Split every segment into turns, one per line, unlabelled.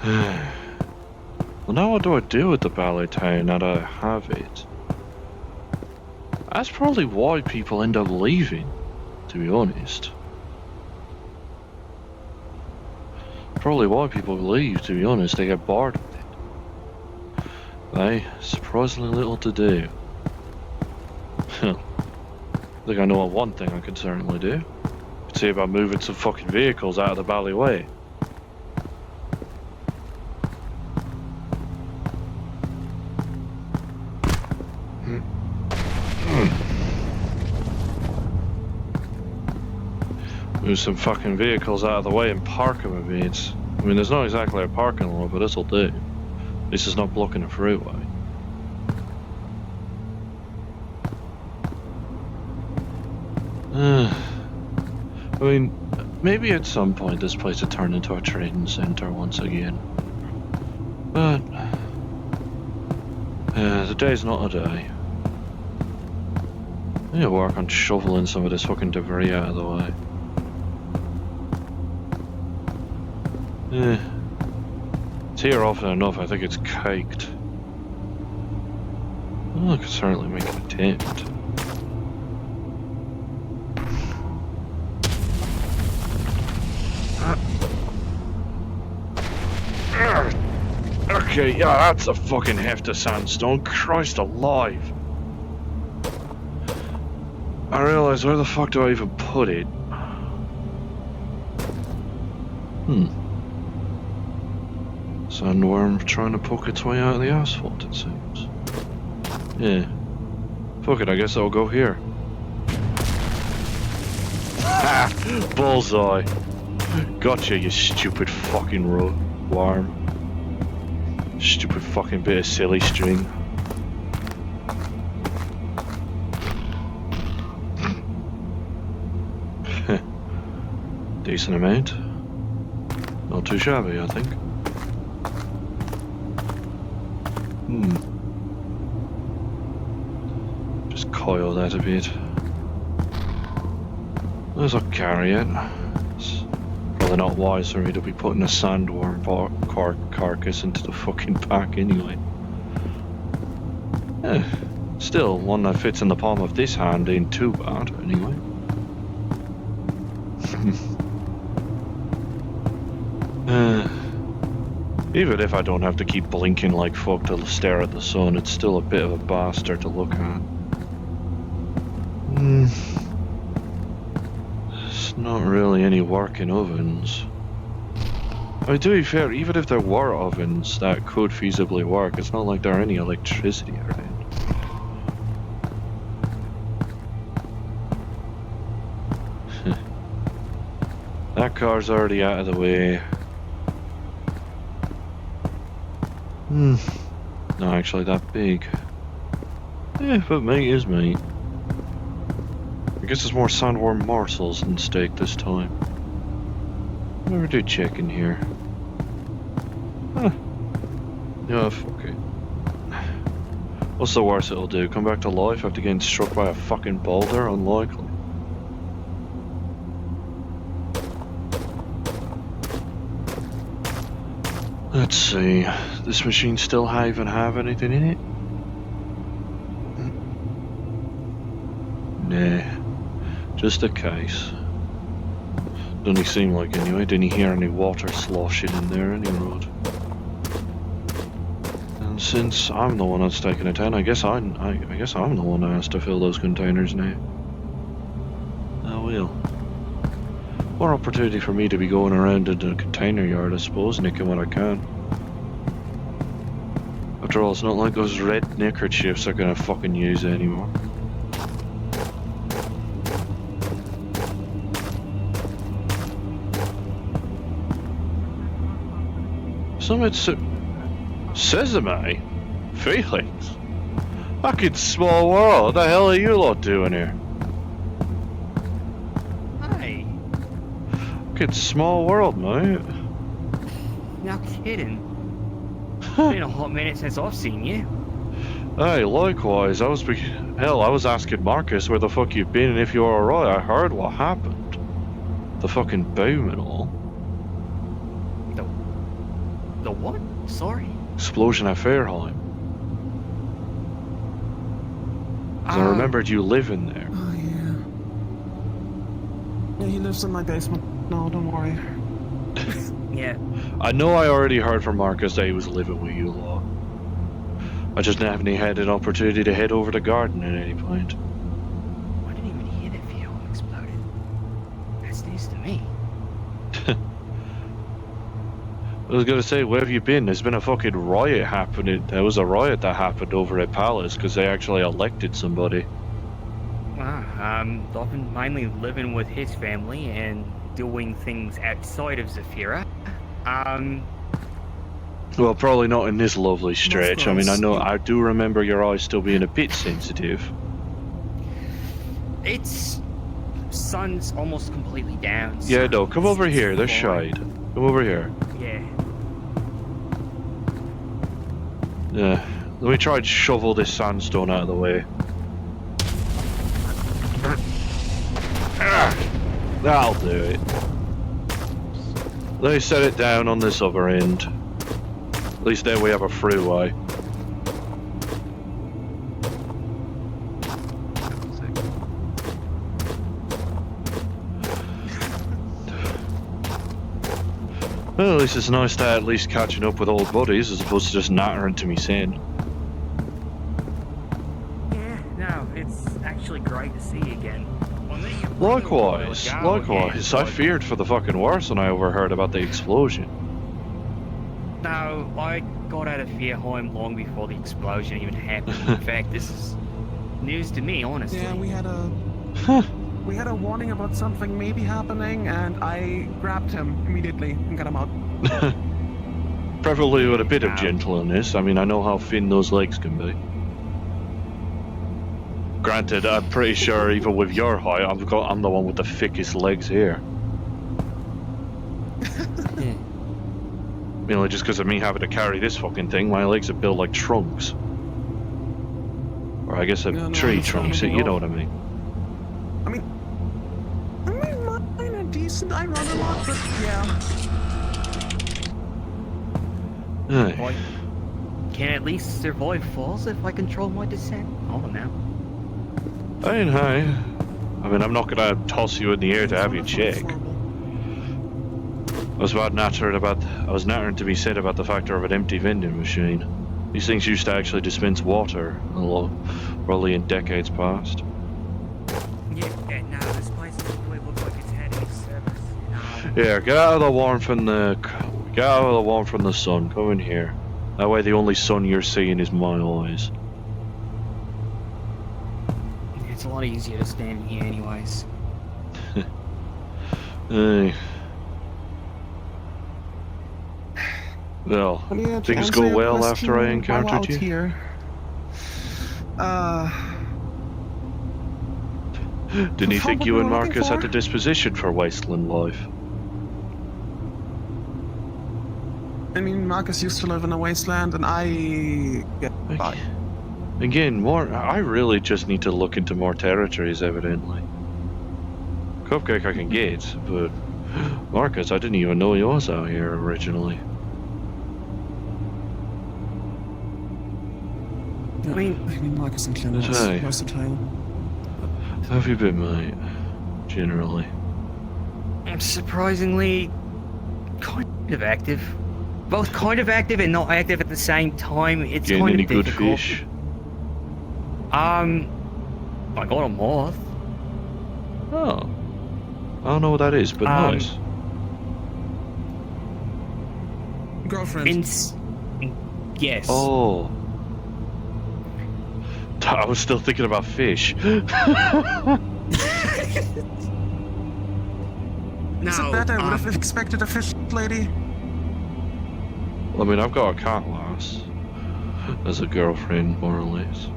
Well, now what do I do with the ballet town now that I have it? That's probably why people end up leaving, to be honest. Probably why people leave, to be honest. They get bored with it. Aye, surprisingly little to do. I think I know of one thing I could certainly do. Could see about moving some fucking vehicles out of the valley way. Move some fucking vehicles out of the way and park them a bit. I mean, there's not exactly a parking lot, but this'll do. This is not blocking a freeway. I mean, maybe at some point this place would turn into a trading center once again. But the day's not a day. I need to work on shoveling some of this fucking debris out of the way. It's here often enough, I think it's caked. Well, I could certainly make an attempt. Okay, yeah, that's a fucking heft of sandstone. Christ alive. I realise, where the fuck do I even put it? Sandworm trying to poke its way out of the asphalt, it seems. Yeah. Fuck it, I guess I'll go here. Ha! Bullseye! Gotcha, you stupid fucking worm. Stupid fucking bit of silly string. Decent amount. Not too shabby, I think. Just coil that a bit. As I'll carry it. It's probably not wise for me to be putting a sandworm carcass into the fucking pack anyway. Still, one that fits in the palm of this hand ain't too bad anyway. Even if I don't have to keep blinking like fuck to stare at the sun, it's still a bit of a bastard to look at. There's not really any working ovens. I mean, to be fair, even if there were ovens that could feasibly work, it's not like there are any electricity around. That car's already out of the way. Not actually that big. But meat is meat. I guess there's more sandworm morsels than steak this time. Never do check in here. Yeah, fuck it. What's the worst it'll do? Come back to life after getting struck by a fucking boulder? Unlikely. Let's see. This machine still even have anything in it? Nah. Just a case. Doesn't he seem like anyway? Didn't he hear any water sloshing in there any road? And since I'm the one that's taking it in, I guess I'm the one that has to fill those containers now. I will. More opportunity for me to be going around in the container yard, I suppose, nicking what I can. After all, it's not like those red neckerchiefs are gonna fucking use it anymore. Something Sesame? Felix? Fucking small world, what the hell are you lot doing here?
Hey.
Fucking small world, mate.
No kidding. It's been a hot minute since I've seen you.
Hey, likewise, I was asking Marcus where the fuck you've been and if you're alright. I heard what happened. The fucking boom and all.
The what? Sorry?
Explosion at Fairheim. 'Cause I remembered you living there.
Oh, yeah. Yeah, he lives in my basement. No, don't worry.
Yeah.
I know I already heard from Marcus that he was living with you lot. I just haven't had an opportunity to head over to Garden at any point.
I didn't even hear that vehicle exploded. That's news to me.
I was gonna say, where have you been? There's been a fucking riot happening. There was a riot that happened over at Palace because they actually elected somebody.
I've been mainly living with his family and doing things outside of Zafira.
Well, probably not in this lovely stretch. I mean, I do remember your eyes still being a bit sensitive.
It's... sun's almost completely down. So
Yeah, no, come over here. There's
fine.
shade. Come over here.
Yeah.
Yeah. Let me try and shovel this sandstone out of the way. That'll do it. Let me set it down on this other end. At least there we have a freeway. Well, at least it's nice to at least catching up with old buddies as opposed to just nattering to me saying.
Yeah, no, it's actually great to see you again.
Likewise, likewise. I feared for the fucking worst when I overheard about the explosion.
No, I got out of Fearheim long before the explosion even happened. In fact, this is news to me, honestly.
Yeah, we had a warning about something maybe happening, and I grabbed him immediately and got him out.
Preferably with a bit of gentleness. I mean, I know how thin those legs can be. Granted, I'm pretty sure even with your height, I'm the one with the thickest legs here. Mainly just because of me having to carry this fucking thing, my legs are built like trunks. Or I guess they're tree trunks, you know what I mean.
I mean, mine are decent. I run a lot, but yeah.
Aye.
I can at least survive falls if I control my descent. I don't know.
I mean, I'm not gonna toss you in the air to have you checked. I was nattering to be said about the factor of an empty vending machine. These things used to actually dispense water, probably in decades past.
Yeah, no, this place doesn't really look like it's had any service.
Yeah, get out of the warmth from the sun. Come in here. That way, the only sun you're seeing is my eyes.
It's a lot easier to stand here, anyways.
Aye. Well,
Yeah,
things go well after I encountered you?
Here.
Didn't you think you and Marcus had the disposition for wasteland life?
I mean, Marcus used to live in a wasteland, and I get by.
Again, I really just need to look into more territories, evidently. Cupcake I can get, but Marcus, I didn't even know he was out here originally.
I mean Marcus and Clem was
Hey.
versatile.
How have you been, mate? Generally.
I'm surprisingly kind of active. Both kind of active and not active at the same time. It's
Getting
kind
any
of
good
difficult.
fish?
I got a moth.
Oh. I don't know what that is, but nice.
Girlfriend.
Yes.
Oh. I was still thinking about fish.
Is it that I would have expected a fish lady?
I mean, I've got a cat lass as a girlfriend, more or less.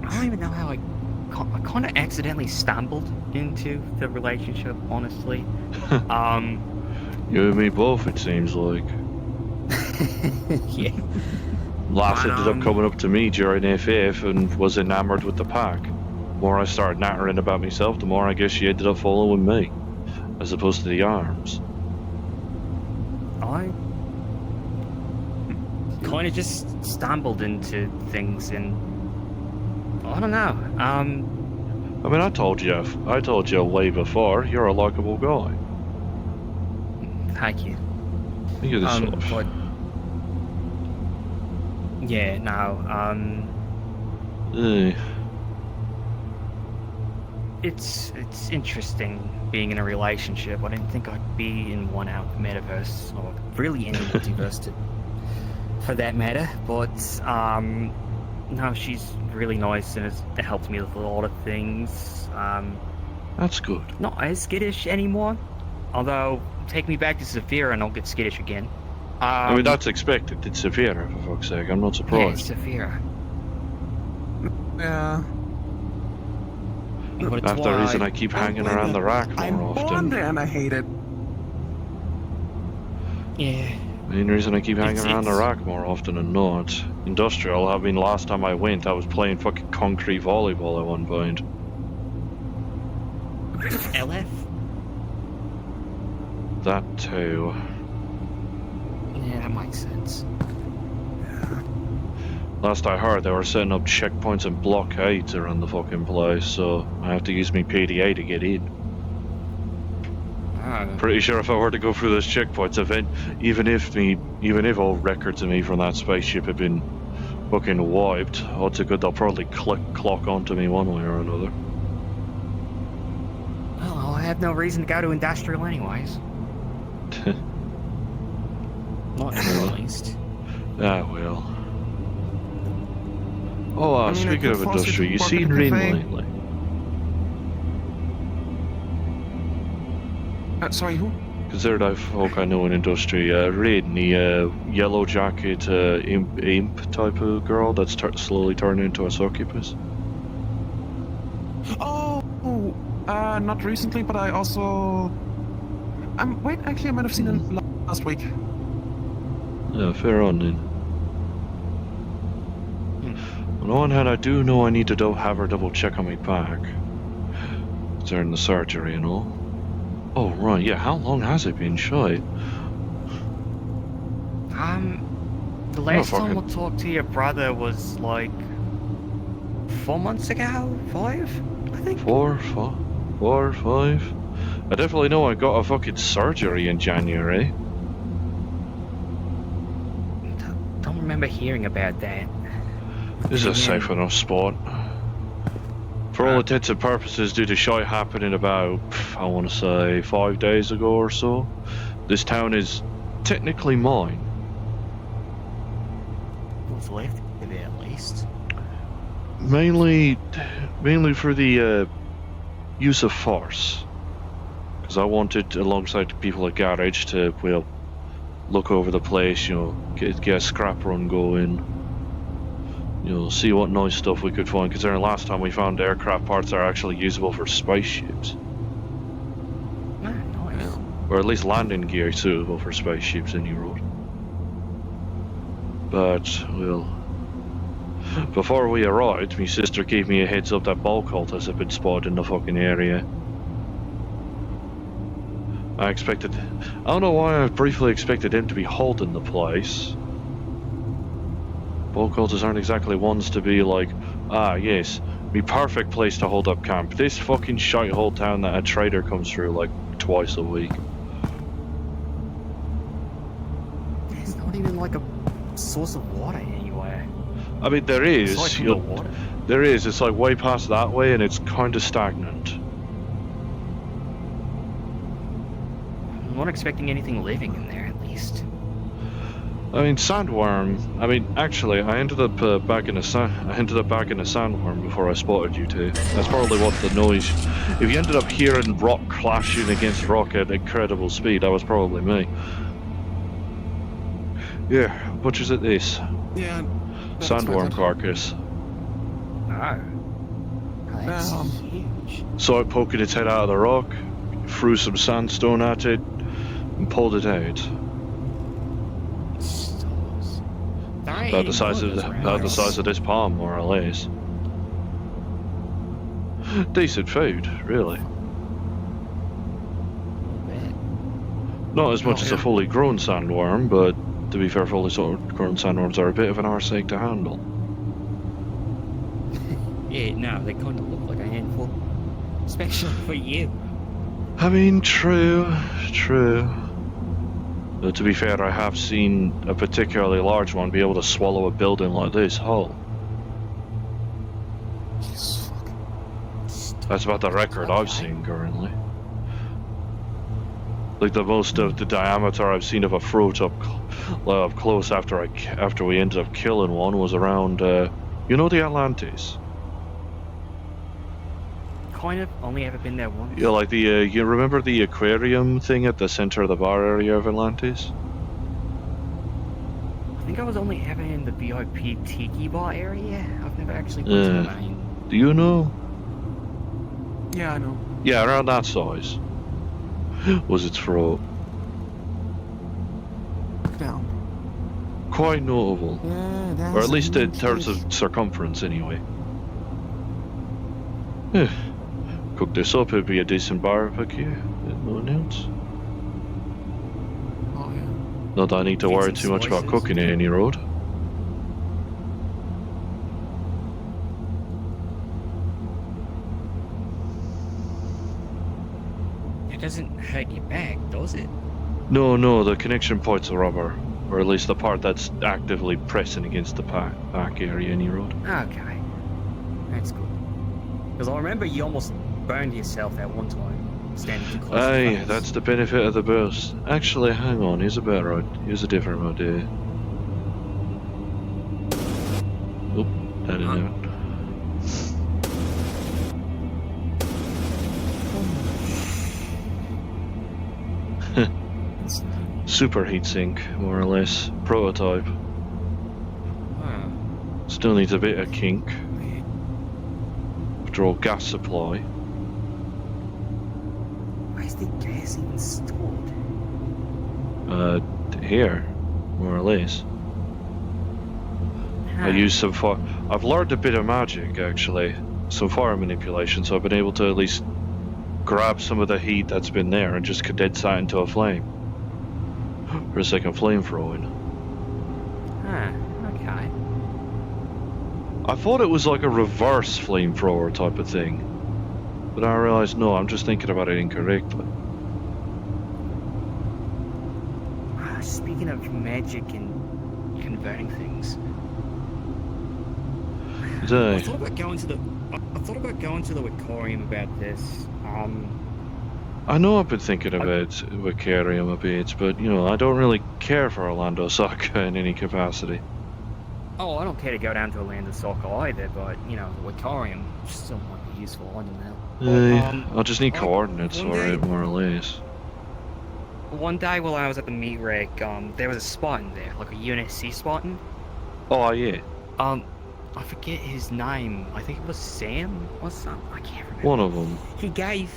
I don't even know how I kind of accidentally stumbled into the relationship, honestly.
You and me both, it seems like.
Yeah.
Lass ended up coming up to me during FF and was enamored with the pack. The more I started nattering about myself, the more I guess she ended up following me, as opposed to the arms.
I kind of just stumbled into things, and I don't know.
I mean, I told you way before, you're a likable guy.
Thank you.
Look at this stuff.
But yeah, no.
Eh.
It's interesting being in a relationship. I didn't think I'd be in one out the metaverse, or really any multiverse for that matter. But no, she's really nice and has helped me with a lot of things.
That's good.
Not as skittish anymore. Although, take me back to Saphira and I'll get skittish again.
I mean, that's expected. It's Saphira, for fuck's sake. I'm not
Yeah,
surprised.
Saphira.
Yeah.
But it's
That's the
why-
reason I keep hanging around the rack
I'm
more
born
often.
there and I hate it.
Yeah.
Main reason I keep hanging
It's-
around the
it's-
rack more often than not. Industrial, I mean, last time I went, I was playing fucking concrete volleyball at one point.
LF?
That too.
Yeah, that makes sense.
Last I heard, they were setting up checkpoints and blockades around the fucking place, so I have to use my PDA to get in.
Oh.
Pretty sure if I were to go through those checkpoints event, even if all records of me from that spaceship have been fucking wiped, odds are good they'll probably clock onto me one way or another.
Well, I have no reason to go to industrial anyways. Not now, at least.
Ah, well. Oh,
I mean, I
speaking
could
of
force you
industry,
to
you
work at
seen
the
Rin
cafe.
lately?
Sorry, who?
Considered I folk I know in industry, Rin, the yellow jacket imp type of girl that's slowly turning into a succubus.
Oh, not recently, but I also. Wait, actually, I might have seen it last week.
Yeah, fair on then. On the one hand, I do know I need to have her double check on my back during the surgery and all. Oh right, yeah. How long has it been shy?
The last time I
fucking-
talked to your brother was like 4 months ago? 5? I think.
4, 5. I definitely know I got a fucking surgery in January.
Don't remember hearing about that.
This is a
Yeah.
safe enough spot. For all intents and purposes, due to shite happening about, I want to say, 5 days ago or so, this town is technically mine.
What's left of it, at least.
Mainly for the use of force. Because I wanted, alongside the people at Garage, to, well, look over the place, you know, get a scrap run going. You know, see what nice stuff we could find, considering last time we found aircraft parts that are actually usable for spaceships.
Ah, nice.
Or at least landing gear suitable for spaceships, any road. But, well, before we arrived, my sister gave me a heads up that ball cultists had been spotted in the fucking area. I don't know why I briefly expected them to be holding the place. Ball cultists aren't exactly ones to be like, ah yes, me perfect place to hold up camp. This fucking shithole town that a trader comes through like twice a week.
There's not even like a source of water anywhere.
I mean, there is.
Aside from the water.
There is. It's like way past that way, and it's kind of stagnant.
I'm not expecting anything living in there, at least.
I mean, sandworm. I mean, actually, I ended up back in a sandworm before I spotted you two. That's probably what the noise. If you ended up hearing rock clashing against rock at incredible speed, that was probably me. Yeah, butchers at this
Yeah. that's
sandworm
what I-
carcass.
Oh. That's
Um,
huge.
Saw it poking its head out of the rock, threw some sandstone at it, and pulled it out.
Stars.
About the size of this palm, more or less. Decent food, really. Not as much
Oh,
as a
yeah.
fully grown sandworm, but to be fair, fully grown sandworms are a bit of an arse to handle.
Yeah, no, they kind of look like a handful. Especially for you.
I mean, true. Though to be fair, I have seen a particularly large one be able to swallow a building like this whole.
Jesus, fuck.
That's about the record I've seen currently. Like the most of the diameter I've seen of a fruit up close after we ended up killing one was around, you know, the Atlantis.
Kind of. Only ever been there once.
Yeah, like the you remember the aquarium thing at the center of the bar area of Atlantis?
I think I was only ever in the VIP Tiki Bar area. I've never actually been to the main.
Do you know?
Yeah, I know.
Yeah, around that size was its throat.
Down.
Quite notable.
Yeah, that's
Or at least in
a
terms of circumference, anyway. Yeah. Cook this up, it'd be a decent barbecue. No else.
Oh, yeah.
Not that I need to
Eat
worry
some
too much about
slices.
cooking at any road.
It doesn't hurt your back, does it?
No, the connection point's are rubber. Or at least the part that's actively pressing against the back area any road.
Okay. That's good. Because I remember you almost burned yourself that one time, standing too close to the
Aye,
fence.
that's the benefit of the boost. Actually, hang on, here's a different idea. Oop, that didn't happen. Super heatsink, more or less. Prototype.
Huh.
Still needs a bit of kink. After all, gas supply.
Where's the gas even stored?
Here, more or less. I use some fire. I've learned a bit of magic, actually. Some fire manipulation, so I've been able to at least grab some of the heat that's been there and just condense that into a flame. For a second flame throwing.
Huh, okay.
I thought it was like a reverse flamethrower type of thing. But I realized, no, I'm just thinking about it incorrectly.
Speaking of magic and converting things, I thought about going to the aquarium about this.
I know I've been thinking about Vicarium a bit, but, you know, I don't really care for Orlando Soccer in any capacity.
Oh, I don't care to go down to Orlando Soccer either, but, you know, the aquarium still might be useful, I don't know.
I'll just need coordinates
one
for
day-
it, more or less.
One day while I was at the meat rig, there was a Spartan there, like a UNSC Spartan.
Oh, yeah.
I forget his name. I think it was Sam or something. I can't remember.
One of them.
He gave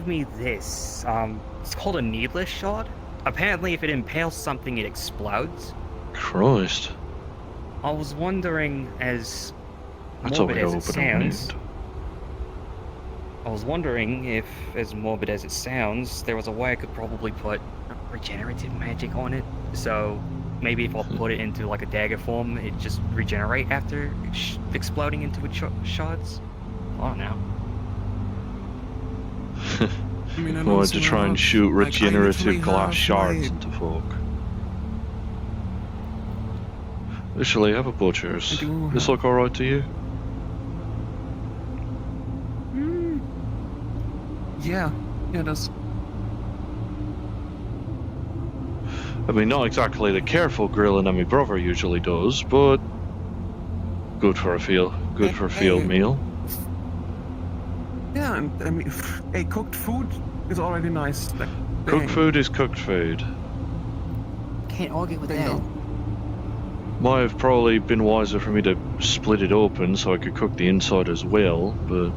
me this. It's called a needless shot. Apparently, if it impales something, it explodes.
Christ.
I was wondering, as
That's a
morbid
way
as
to
it
open a
sounds,
wound.
I was wondering if, as morbid as it sounds, there was a way I could probably put regenerative magic on it. So maybe if I put it into like a dagger form, it just regenerate after exploding into its shards. I don't know.
I mean, I
I
know
wanted to try and shoot
like, I
regenerative
literally
glass
have
shards
my-
into folk. Actually, I have a
I
butcher's.
do
This
have-
look alright to you?
Yeah, it does.
I mean, not exactly the careful grilling that my brother usually does, but good for a field
Hey.
meal.
Yeah, and I mean, hey, cooked food is already nice. Like,
Cooked
dang.
food is cooked food.
Can't argue with
Bingo.
that.
Might have probably been wiser for me to split it open so I could cook the inside as well, but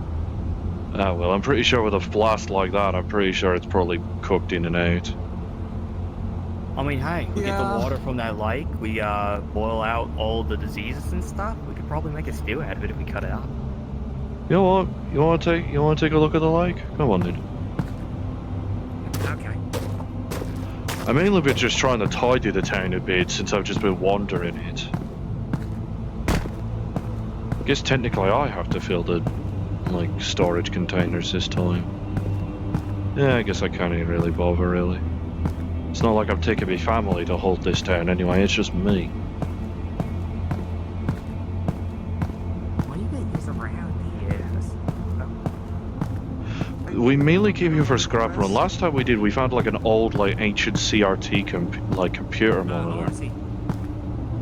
well, I'm pretty sure with a blast like that, I'm pretty sure it's probably cooked in and out.
I mean, hey, we get the
Yeah.
water from that lake. We boil out all the diseases and stuff. We could probably make a stew out of it if we cut it up.
You know what? You want to take a look at the lake? Come on, then.
Okay.
I mainly been just trying to tidy the town a bit since I've just been wandering it. I guess technically I have to fill the, like, storage containers this time. Yeah, I guess I can't even really bother, really. It's not like I'm taking my family to hold this town anyway, it's just me.
What do you think is around here?
We mainly came here for scrap run. Last time we did, we found like an old, like, ancient CRT computer monitor.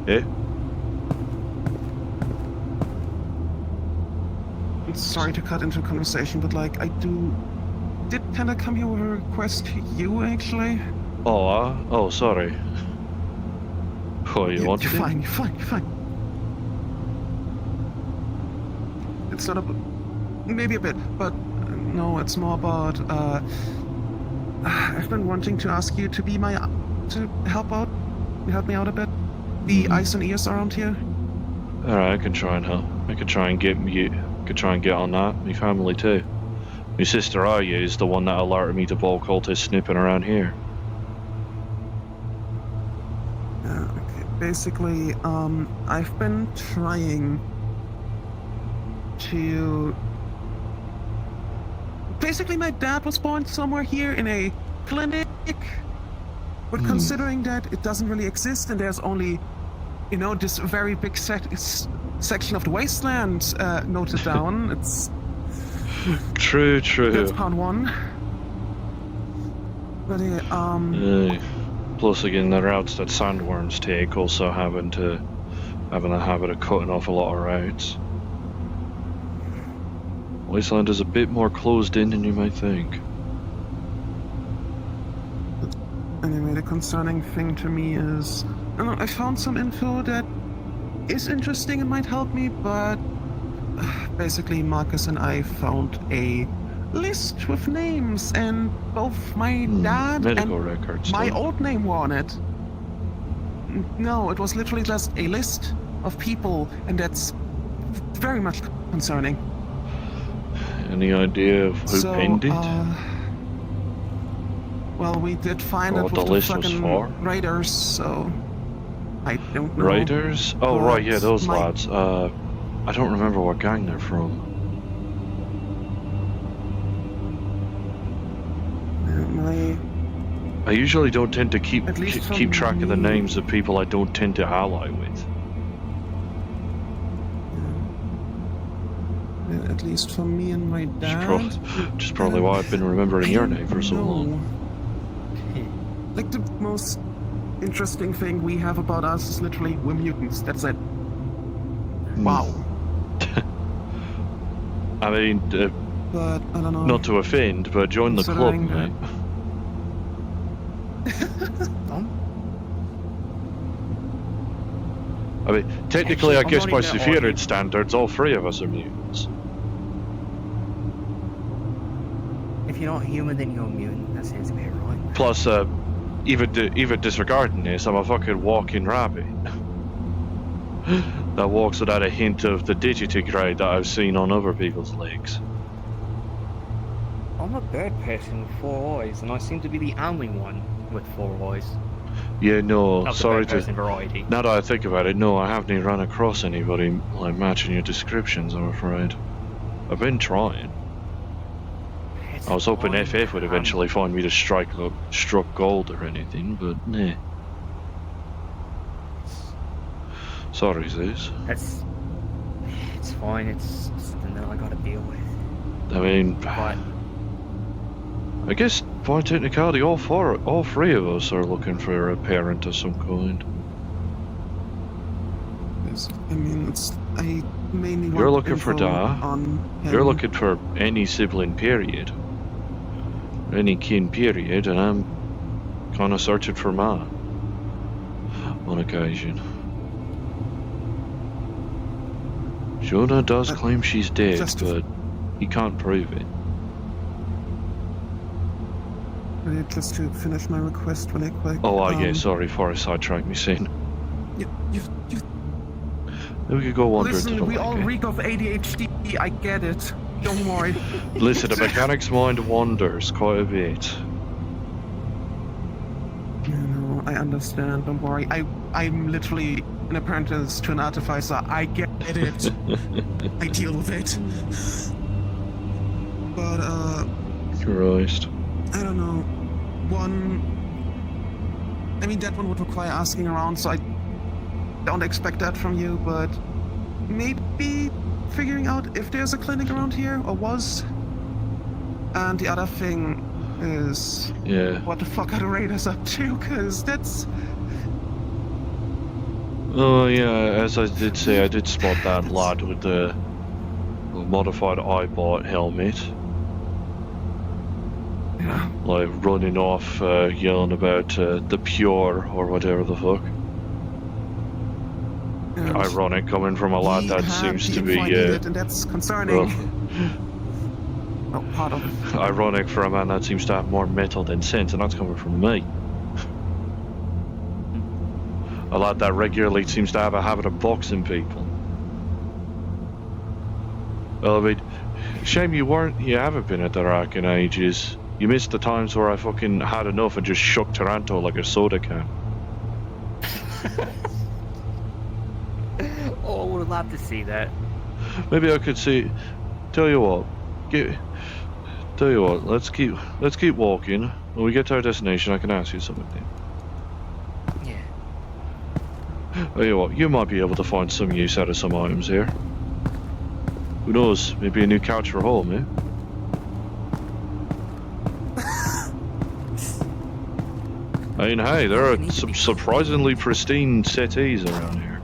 Eh?
Sorry to cut into a conversation, but like, did kind of come here with a request to you, actually.
Oh, sorry. Oh, you want
You're
to?
fine, you're fine, you're fine. It's not a... maybe a bit, but no, it's more about, I've been wanting to ask you to be to help me out a bit. Be eyes and ears around here.
Alright, I can try and help. I could try and get on that. My family too. My sister Aya is the one that alerted me to ball cultists snipping around here.
Okay. Basically, I've been trying to... Basically, my dad was born somewhere here in a clinic, but considering that it doesn't really exist and there's only, you know, this very big section of the wasteland noted down, it's...
True.
That's part one. But
Plus, again, the routes that sandworms take also having the habit of cutting off a lot of routes. Wasteland is a bit more closed in than you might think.
anyway, the concerning thing to me is, I found some info that is interesting and might help me, but basically Marcus and I found a list with names, and both my dad
medical
and
records,
my
though.
old name were on it. No, it was literally just a list of people, and that's very much concerning.
Any idea of who penned it?
Well, we did find
Or
it
what
with
the
the
list was
fucking
for?
raiders, so I don't know.
Raiders? Oh, right, yeah, those
my-
lads. I don't remember what gang they're from. I usually don't tend to keep
At least for
keep track of the
me-
names of people I don't tend to ally with.
At least for me and my dad.
Which is probably why I've been remembering your name for so long.
Like, the most interesting thing we have about us is literally we're mutants. That's it. Wow.
I mean,
But I don't know.
not to offend, but join the club,
Considering
mate. I mean, technically, I
I'm
guess
not
by
even that
Sephiroth
old.
standards, all three of us are mutants.
If you're not human, then you're a mutant. That sounds about right.
Plus, even disregarding this, I'm a fucking walking rabbit. That walks without a hint of the digitigrade that I've seen on other people's legs.
I'm a bird person with 4 eyes, and I seem to be the only one with 4 eyes.
Yeah, no,
Of the
sorry
bird person variety.
Now that I think about it, no, I haven't even run across anybody like matching your descriptions, I'm afraid. I've been trying. I was hoping
fine.
FF would eventually find me to struck gold or anything, but nah. Sorry, Zeus.
It's fine. It's something that I gotta deal with.
I mean,
But
I guess by technicality, all three of us are looking for a parent of some kind.
I mean, I mainly want
You're looking for
info
Da.
on him.
You're looking for any sibling, period. Any kin, period, and I'm kind of searching for Ma. On occasion. Jonah does claim she's dead,
just-
but he can't prove it.
Just to finish my request really quick.
Oh, yeah, sorry for a sidetrack me scene.
You
We could go wander into
listen,
the
we
lake,
all
eh?
reek of ADHD. I get it. Don't worry.
Listen, the mechanic's mind wanders quite a bit.
No, I understand. Don't worry. I'm literally an apprentice to an artificer. I get it. I deal with it. But
Christ.
I don't know. I mean, that one would require asking around, so I don't expect that from you, but maybe figuring out if there's a clinic around here, or was. And the other thing is...
Yeah.
what the fuck are the raiders up to? Because that's...
Oh, yeah, as I did say, I did spot that lad with the modified eyebot helmet.
Yeah.
Like, running off, yelling about the pure, or whatever the fuck.
And
Ironic, coming from a lad
he
that
had
seems
the
to
info I
be,
needed, and that's concerning.
well,
Oh, part of...
ironic for a man that seems to have more metal than sense, and that's coming from me. A lad that regularly seems to have a habit of boxing people. Well, I mean, shame you haven't been at the rack in ages. You missed the times where I fucking had enough and just shook Taranto like a soda can.
Oh, I would love to see that.
Maybe I could see. Tell you what, let's keep walking. When we get to our destination, I can ask you something.
Yeah.
Tell you what, you might be able to find some use out of some items here. Who knows? Maybe a new couch for home, eh? I mean, hey, there are some surprisingly pristine settees around here.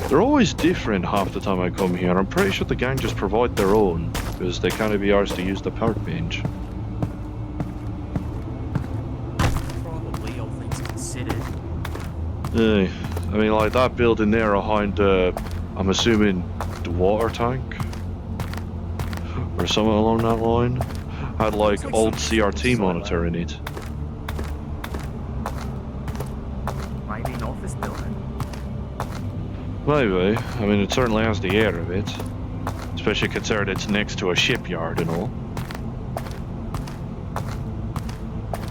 They're always different half the time I come here. I'm pretty sure the gang just provide their own, because they can't be ours to use the park bench.
Probably, all things considered.
I mean, like that building there behind, I'm assuming, the water tank? Or something along that line? Had like old CRT monitor in it.
Maybe an office building.
Maybe. I mean, it certainly has the air of it. Especially considering it's next to a shipyard and all.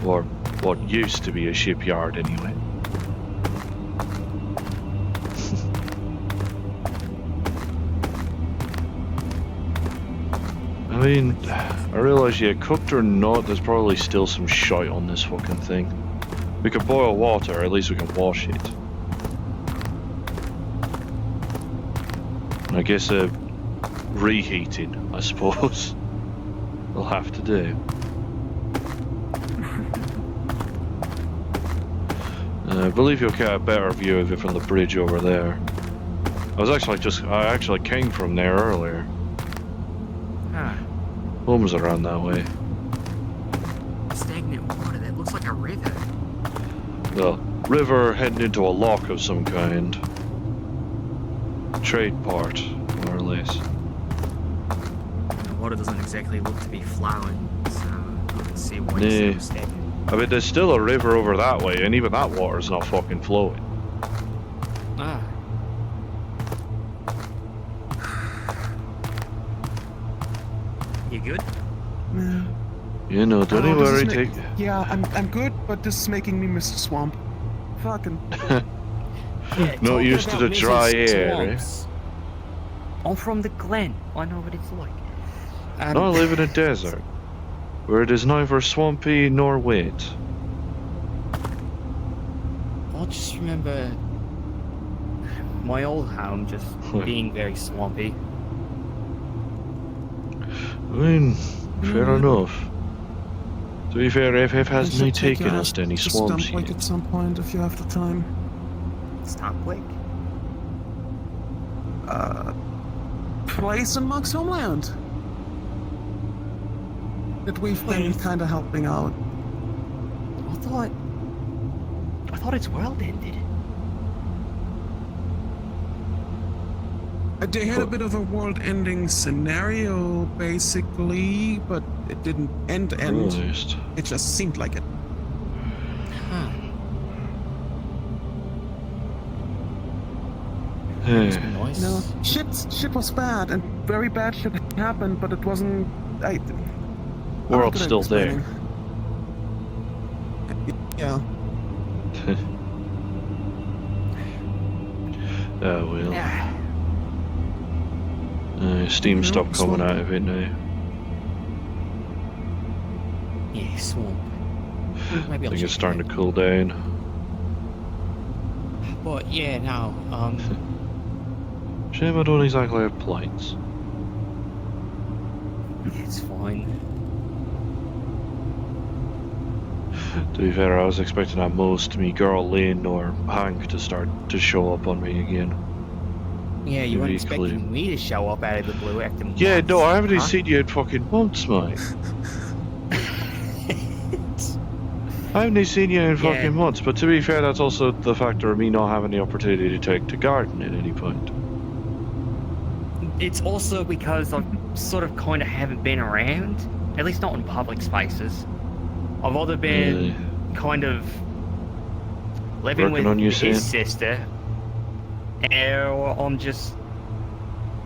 Or what used to be a shipyard anyway. I mean, I realise, yeah, cooked or not, there's probably still some shite on this fucking thing. We could boil water, at least we can wash it. I guess reheating, I suppose, we'll have to do. I believe you'll get a better view of it from the bridge over there. I actually came from there earlier.
Huh.
Home was around that way.
Stagnant water, that looks like a river.
Well, river heading into a lock of some kind. Trade part, more or less.
The water doesn't exactly look to be flowing, so I can see why
Nah.
it's so stagnant.
I mean, there's still a river over that way, and even that water's not fucking flowing.
Ah. You good?
Yeah.
You know, don't you
Oh, this
worry,
is
take...
Yeah, I'm good, but this is making me miss the swamp. Fucking...
Not used to the dry air, eh?
I'm from the Glen. I know what it's like.
I live in a desert, where it is neither swampy nor wet.
I just remember my old home just being very swampy.
I mean, fair enough. To be fair, FF
I
hasn't
should take
taken
you
us to any
to
swamps
Stump Lake
yet.
at some point if you have the time.
Stump Lake?
Place in Monk's homeland that we've been kind of helping out.
I thought its world ended.
They had a bit of a world-ending scenario, basically, but it didn't end.
Christ.
It just seemed like it.
Huh.
Hey.
Must be nice.
No, shit was bad, and very bad shit happened, but it wasn't.
World's
good at
still there.
explaining. Yeah.
Oh well.
Yeah.
Steam
You know,
stopped coming
swamp.
out of it now.
Yeah, swamp. Maybe
I
I'll
think
check
it's starting
it
to cool down.
out. But yeah, no.
Shame I don't exactly have plates.
It's fine.
To be fair, I was expecting at most me girl Lynn or Hank to start to show up on me again.
Yeah, you weren't
Maybe Cliff.
expecting me to show up out of the blue acting
Yeah, no, I haven't even
huh?
seen you in fucking months, mate. I haven't even seen you in
Yeah,
fucking months, but to be fair, that's also the factor of me not having the opportunity to take to garden at any point.
it's also because I sort of kind of haven't been around, at least not in public spaces. I've either been kind of living
Working
with
on you,
his
Sam?
sister, or I'm just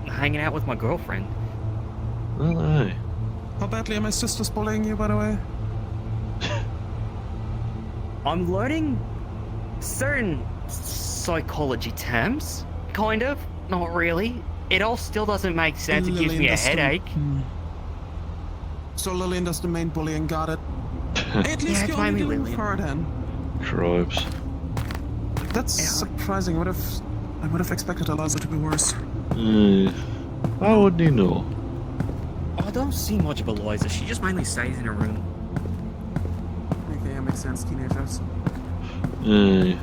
hanging out with my girlfriend.
Well, aye.
How badly are my sisters bullying you, by the way?
I'm learning certain psychology terms, kind of, not really. It all still doesn't make sense. It gives
Lillian
me a
does the-
headache.
So Lillian does the main bullying, got it. Hey, at least
it's
you're only
mainly
doing
Lillian.
far then.
Cripes.
That's
Yeah.
surprising. I would have expected Eliza to be worse.
How would you know?
I don't see much of Eliza. She just mainly stays in her room.
Okay, that makes sense, teenagers.
Yeah.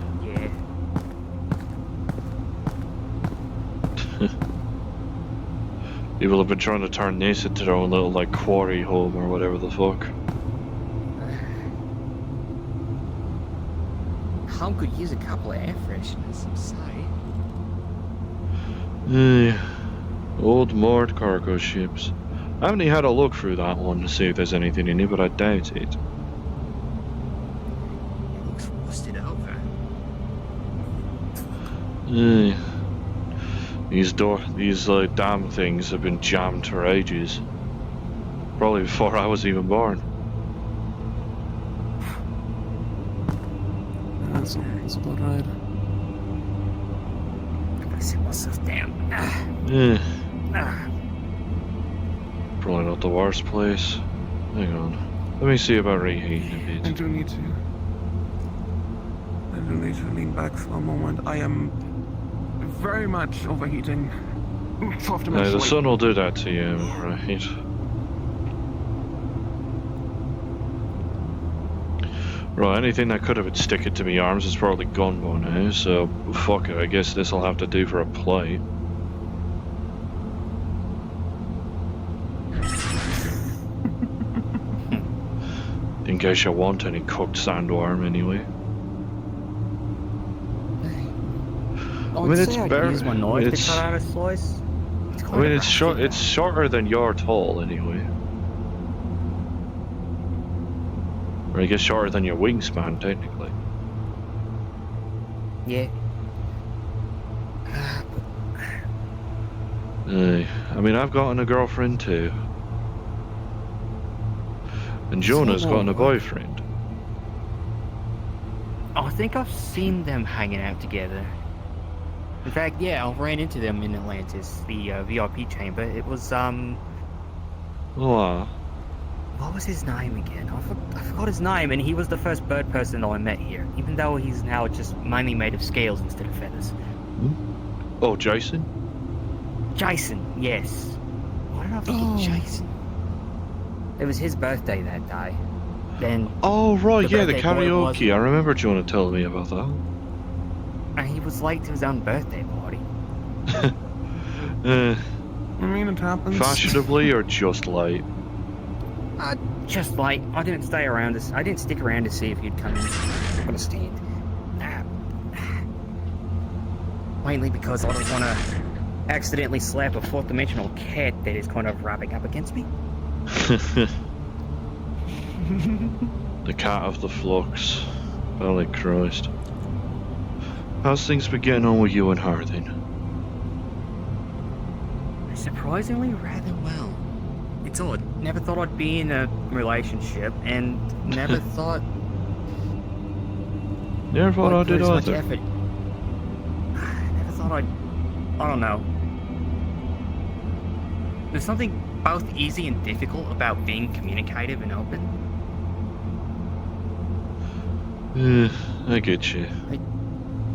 People have been trying to turn this into their own little, like, quarry home or whatever the fuck.
Home could use a couple of air fresheners, I'm sorry.
Old moored cargo ships. I haven't even had a look through that one to see if there's anything in it, but I doubt it.
It looks rusted over.
These damn things have been jammed for ages. Probably before I was even born.
That's about right.
I'm gonna sit myself down.
Probably not the worst place. Hang on. Let me see about reheating a
I
bit.
do need to lean back for a moment. I am very much overheating. Fourth
The
dimensionally.
sun will do that to you, right? Right, anything that could have been sticking to me arms is probably gone by now, so fuck it, I guess this'll have to do for a plate. In case you want any cooked sandworm anyway.
I
mean, it's
say I
better-
use my knife
it's-
to cut out a slice. It's
I
kind
mean,
of
it's short. It's shorter than you're tall, anyway. Or I guess shorter than your wingspan, technically.
Yeah.
I mean, I've gotten a girlfriend too, and Jonah's gotten a boyfriend.
I think I've seen them hanging out together. In fact, yeah, I ran into them in Atlantis, the VIP chamber. It was,
Oh,
what was his name again? I forgot his name, and he was the first bird person that I met here, even though he's now just mainly made of scales instead of feathers.
oh, Jason.
Jason, yes. Why did I forget Jason? It was his birthday that day. Then,
Oh, right,
The
yeah, the
birthday boy
karaoke.
wasn't-
I remember Jonah telling me about that.
and he was late to his own birthday party.
I mean, it happens.
Fashionably or just late?
Just late. I didn't stick around to see if he'd come in. I'm gonna stand. Mainly because I don't want to accidentally slap a fourth dimensional cat that is kind of rubbing up against me.
The cat of the flux. Holy Christ. How's things been getting on with you and her then?
Surprisingly, rather well. It's odd. Never thought I'd be in a relationship, and never thought
Never thought I
I'd put
did
as much
either.
effort. Never thought I'd. I don't know. There's something both easy and difficult about being communicative and open.
I get you.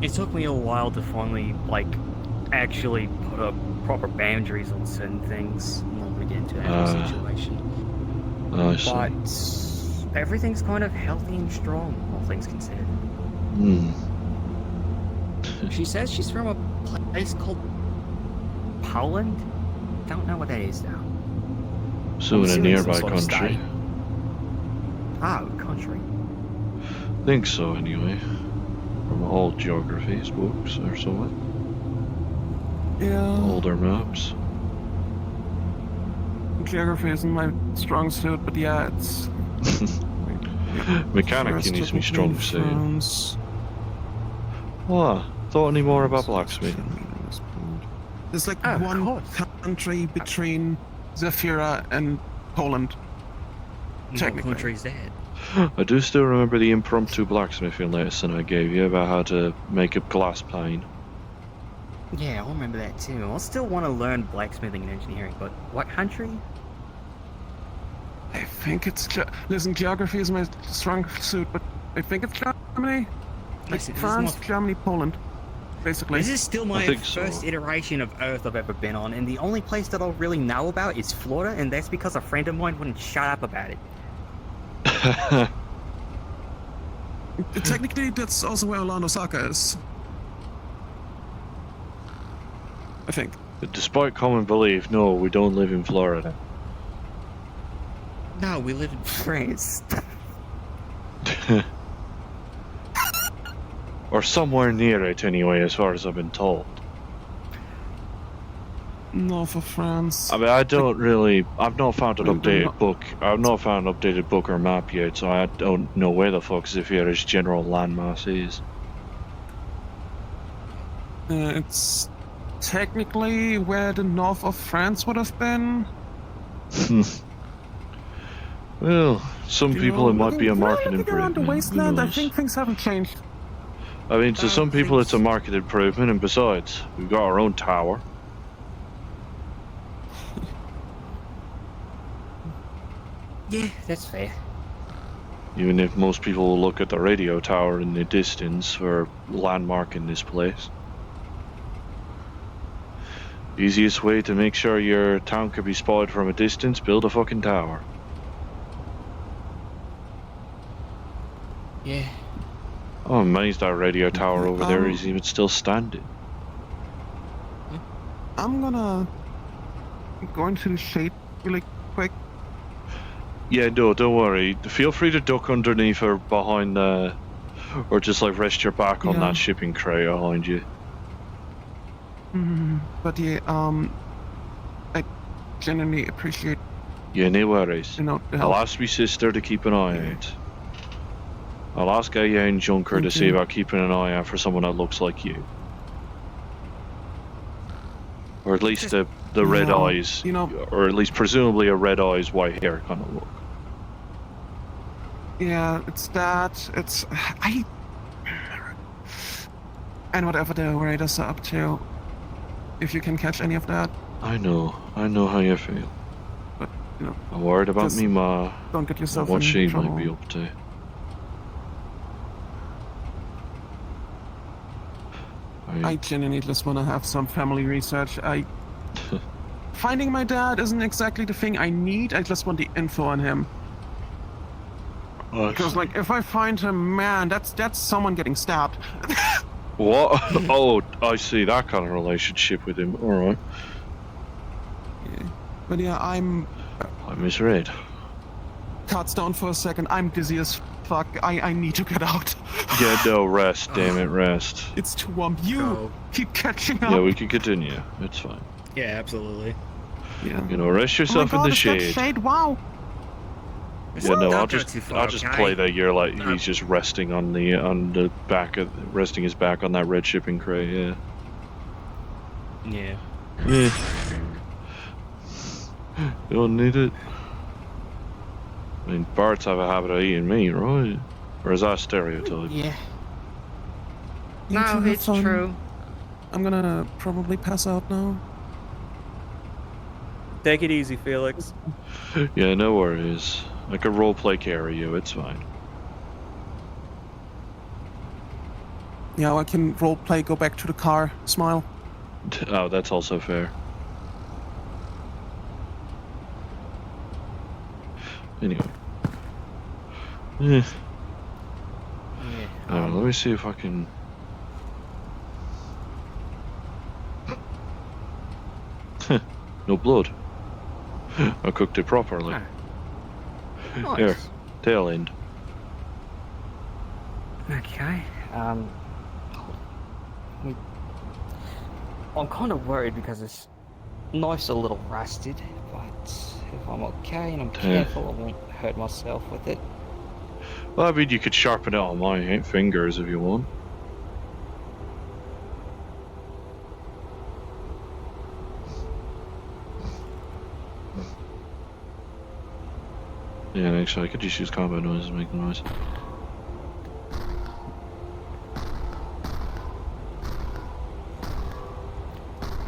It took me a while to finally, like, actually put up proper boundaries on certain things. I'm not gonna get into that situation.
I see.
But everything's kind of healthy and strong, all things considered. She says she's from a place called Poland. Don't know what that is though.
So
I'm
in a
assuming some
nearby
sort of
country.
state. Oh, country.
Think so anyway. From old geographies books or something.
Yeah.
Older maps.
Geography isn't my strong suit, but yeah, it's...
Mechanicking is my strong suit. What? Thought any more about blacksmithing?
There's like
Oh, of
one
course.
country between Zafira and Poland.
What
Technically.
country's that?
I do still remember the impromptu blacksmithing lesson I gave you about how to make a glass pane.
Yeah, I remember that too. I still want to learn blacksmithing and engineering, but what country?
I think it's... Listen, geography is my strong suit, but I think it's Germany. Like
Listen,
France, Germany, Poland. Basically.
This is still my
think so.
first iteration of Earth I've ever been on, and the only place that I'll really know about is Florida, and that's because a friend of mine wouldn't shut up about it.
Technically, that's also where Orlando Soccer is. I think.
Despite common belief, no, we don't live in Florida.
No, we live in France.
Or somewhere near it anyway, as far as I've been told.
North of France.
I mean, I don't really... I've not found an
Well, they're
updated book. I've not found an updated book or map yet, so I don't know where the fuck Zafira's general landmass is.
It's technically where the north of France would have been.
Well, some people it might be a market
looking around
improvement.
the
Who
wasteland, I
knows?
think things haven't changed.
I mean, to some people it's a market improvement, and besides, we've got our own tower.
Yeah, that's fair.
Even if most people will look at the radio tower in the distance for landmark in this place. Easiest way to make sure your town can be spotted from a distance, build a fucking tower.
Yeah.
I'm amazed our radio tower over there is even still standing.
I'm gonna go into the shade really quick.
Yeah, no, don't worry. Feel free to duck underneath or behind the... Or just like rest your back on
Yeah.
that shipping crate behind you.
But yeah, I genuinely appreciate,
Yeah, no worries.
the
I'll
help.
ask my sister to keep an eye
Yeah.
out. I'll ask Aya and Junker to
Thank
see
you.
about keeping an eye out for someone that looks like you. Or at least the red
Yeah,
eyes,
you know-
or at least presumably a red eyes, white hair kind of look.
Yeah, it's that. It's and whatever the raiders are up to. If you can catch any of that,
I know how you feel.
but you know,
I'm worried about
Just
me ma,
don't get
and
yourself
what
in
she
trouble.
might be up to.
I genuinely just want to have some family research. Finding my dad isn't exactly the thing I need. I just want the info on him. Because, like, if I find him, man, that's someone getting stabbed.
What? Oh, I see that kind of relationship with him. Alright.
Yeah. But yeah, I'm
I misread.
cuts down for a second. I'm dizzy as fuck. I need to get out.
Yeah, no, rest, damn it, rest.
It's too warm. You
Go.
keep catching up.
Yeah, we can continue. It's fine.
Yeah, absolutely.
Yeah.
You know, rest
Oh my
yourself
God,
in the
is that
shade.
shade? Wow.
Yeah, no,
Don't
I'll
go
just
too far, okay?
play that you're like
No.
he's just resting on the back of resting his back on that red shipping crate. Yeah.
Yeah.
Yeah. You don't need it. I mean, birds have a habit of eating meat, right? Or is that a stereotype?
Yeah.
You two
No,
have
it's
fun.
true.
I'm gonna probably pass out now.
Take it easy, Felix.
Yeah, no worries. I could roleplay carry you, it's fine.
Yeah, I can roleplay, go back to the car, smile.
Oh, that's also fair. Anyway.
Yeah.
Let me see if I can... No blood. I cooked it properly.
Nice.
Here, tail end.
Okay. I'm kind of worried because it's nice a little rusted, but if I'm okay and I'm careful, I won't hurt myself with it.
Well, I mean, you could sharpen it on my fingers if you want. Yeah, actually, I could just use combat noises and make the noise.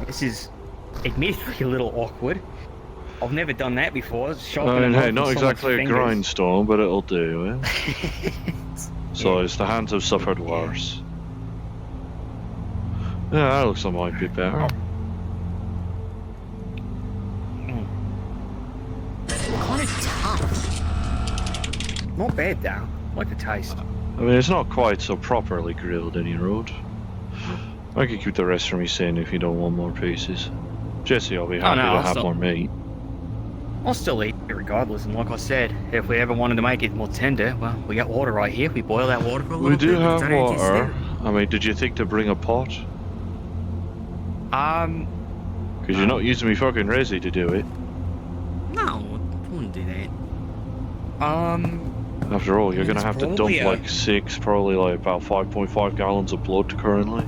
This is admittedly a little awkward. I've never done that before.
I
Sharpen
mean,
a
hey,
knife
not
with
exactly a
someone's fingers.
grindstone, but it'll do, eh? So,
Yeah.
the hands have suffered worse. Yeah, that looks like might be better.
Kind of tough. Not bad though. Like the taste.
I mean, it's not quite so properly grilled any road. I could keep the rest for me saying if you don't want more pieces. Jesse, I'll be happy
no,
to
I'll
have
still-
more meat.
I'll still eat it regardless. And like I said, if we ever wanted to make it more tender, well, we got water right here. We boil that water for a little
We
bit.
do have
turn it into
water.
stew.
I mean, did you think to bring a pot? Because you're not using me fucking resi to do it.
No, I wouldn't do that.
After all, you're
It's
gonna have to dump
probably a-
like probably like about 5.5 gallons of blood currently.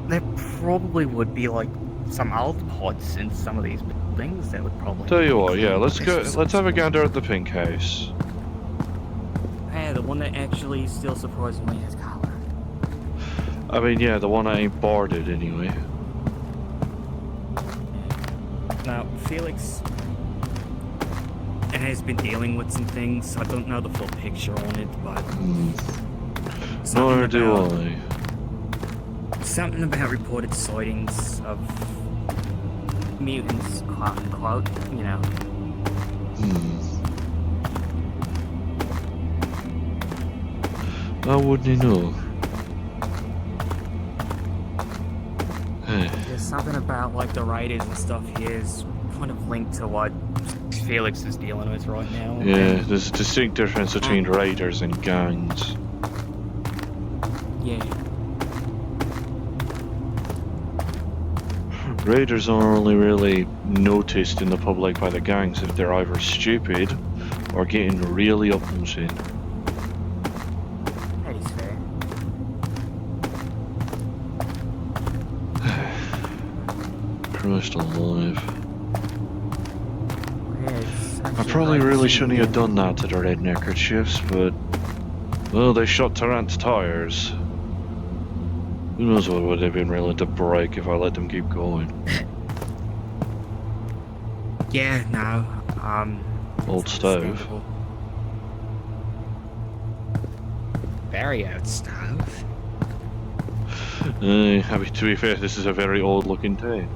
There probably would be like some old pods in some of these buildings that would probably.
Tell you what, yeah, let's go.
This is-
Let's have a gander at the pink house.
Yeah, the one that actually still surprisingly has color.
I mean, yeah, the one that ain't boarded anyway.
Now, Felix has been dealing with some things. I don't know the full picture on it, but
Nor do
about,
I.
something about reported sightings of mutants, quote unquote. You know,
How would you know?
there's something about like the raiders and stuff here is kind of linked to what Felix is dealing with right now.
Yeah, there's a distinct difference between raiders and gangs.
Yeah.
Raiders are only really noticed in the public by the gangs if they're either stupid or getting really up on shit.
That is fair.
Christ alive.
Yeah, it's
I
actually
probably
great to
really
see
shouldn't have
again.
done that to the red neckerchiefs, but... Well, they shot Tarrant's tires. Who knows what would have been willing to break if I let them keep going.
Yeah, no.
Old
it's
stove.
understandable. Very old stove.
To be fair, this is a very old looking thing.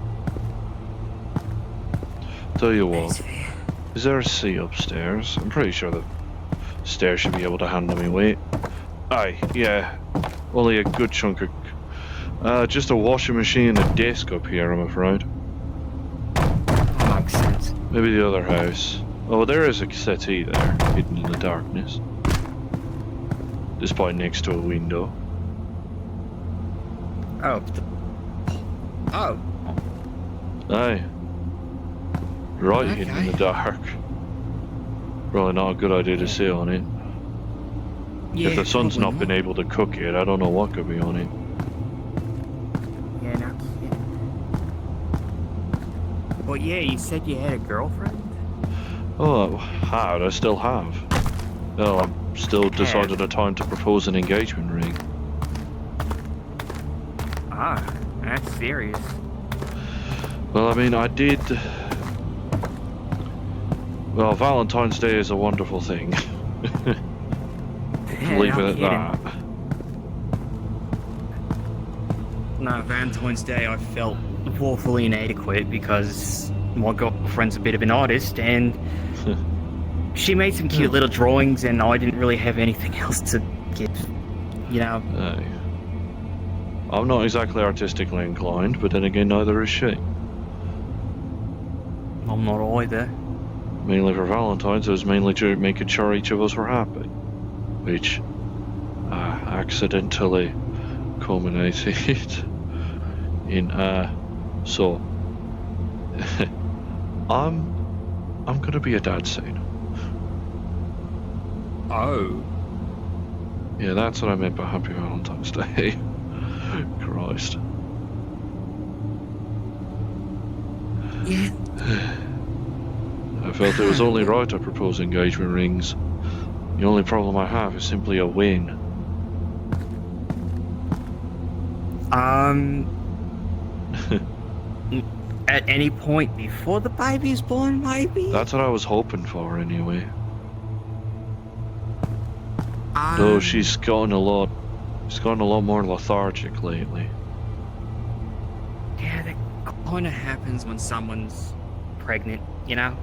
Tell you
That's
what,
fair.
is there a seat upstairs? I'm pretty sure the stairs should be able to handle me weight. Aye, yeah. Only a good chunk of... just a washing machine and a desk up here, I'm afraid.
Makes sense.
Maybe the other house. Oh, there is a settee there, hidden in the darkness. Despite next to a window.
Oh. Oh.
Aye. Right hidden in the
Okay.
dark. Probably not a good idea to sit on it.
Yeah,
If the sun's
probably
not been able to cook it, I don't know what could be on it.
Yeah, no kidding. But yeah, you said you had a girlfriend?
Oh, had. I still have. Well, I'm still decided a time to propose an engagement ring.
Ah, that's serious.
Well, I mean, I did... Well, Valentine's Day is a wonderful thing.
Yeah,
Leave
no
it at
kidding.
that.
No, Valentine's Day I felt woefully inadequate because my girlfriend's a bit of an artist and she made some cute little drawings and I didn't really have anything else to give, you know.
Aye. I'm not exactly artistically inclined, but then again, neither is she.
I'm not either.
Mainly for Valentine's, it was mainly to making sure each of us were happy. Which accidentally culminated in so I'm gonna be a dad soon.
Oh.
Yeah, that's what I meant by Happy Valentine's Day. Christ.
Yeah.
I felt it was only right to propose engagement rings. The only problem I have is simply a win.
At any point before the baby is born, maybe?
That's what I was hoping for anyway. Though she's gotten a lot more lethargic lately.
Yeah, that kind of happens when someone's pregnant, you know?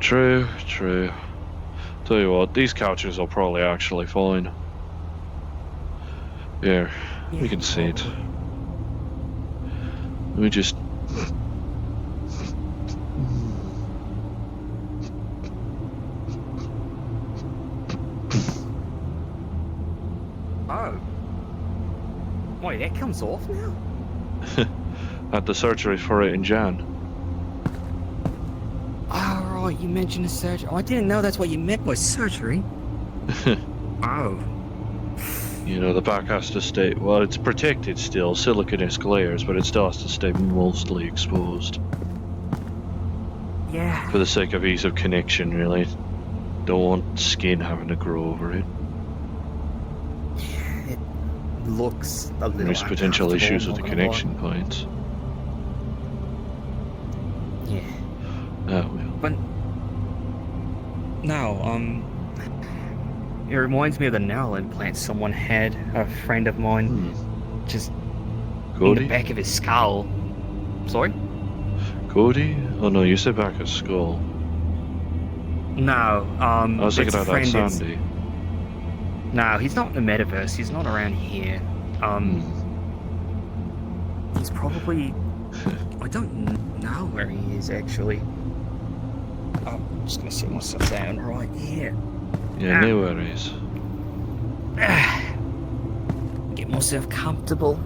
True. Tell you what, these couches are probably actually fine. Here, we can see it. Let me just...
Oh. Wait, that comes off now?
Had the surgery for it in Jan.
Oh, right, you mentioned a surgery. Oh, I didn't know that's what you meant by surgery. Oh.
You know, the back has to stay... Well, it's protected still, silicone layers, but it still has to stay mostly exposed.
Yeah.
For the sake of ease of connection, really. Don't want skin having to grow over it.
It looks a little
There's potential
uncomfortable,
issues with the
not gonna lie.
connection points.
Yeah.
Oh, well.
But... No, it reminds me of the neural implant someone had, a friend of mine, just in
Cody?
the back of his skull. Sorry?
Cody? Oh no, you said back at school.
No,
I was thinking
it's
about that
friend is-
Sandy.
No, he's not in the metaverse. He's not around here. He's probably... I don't know where he is, actually. I'm just gonna sit myself down right here.
Yeah, no worries.
Get myself comfortable.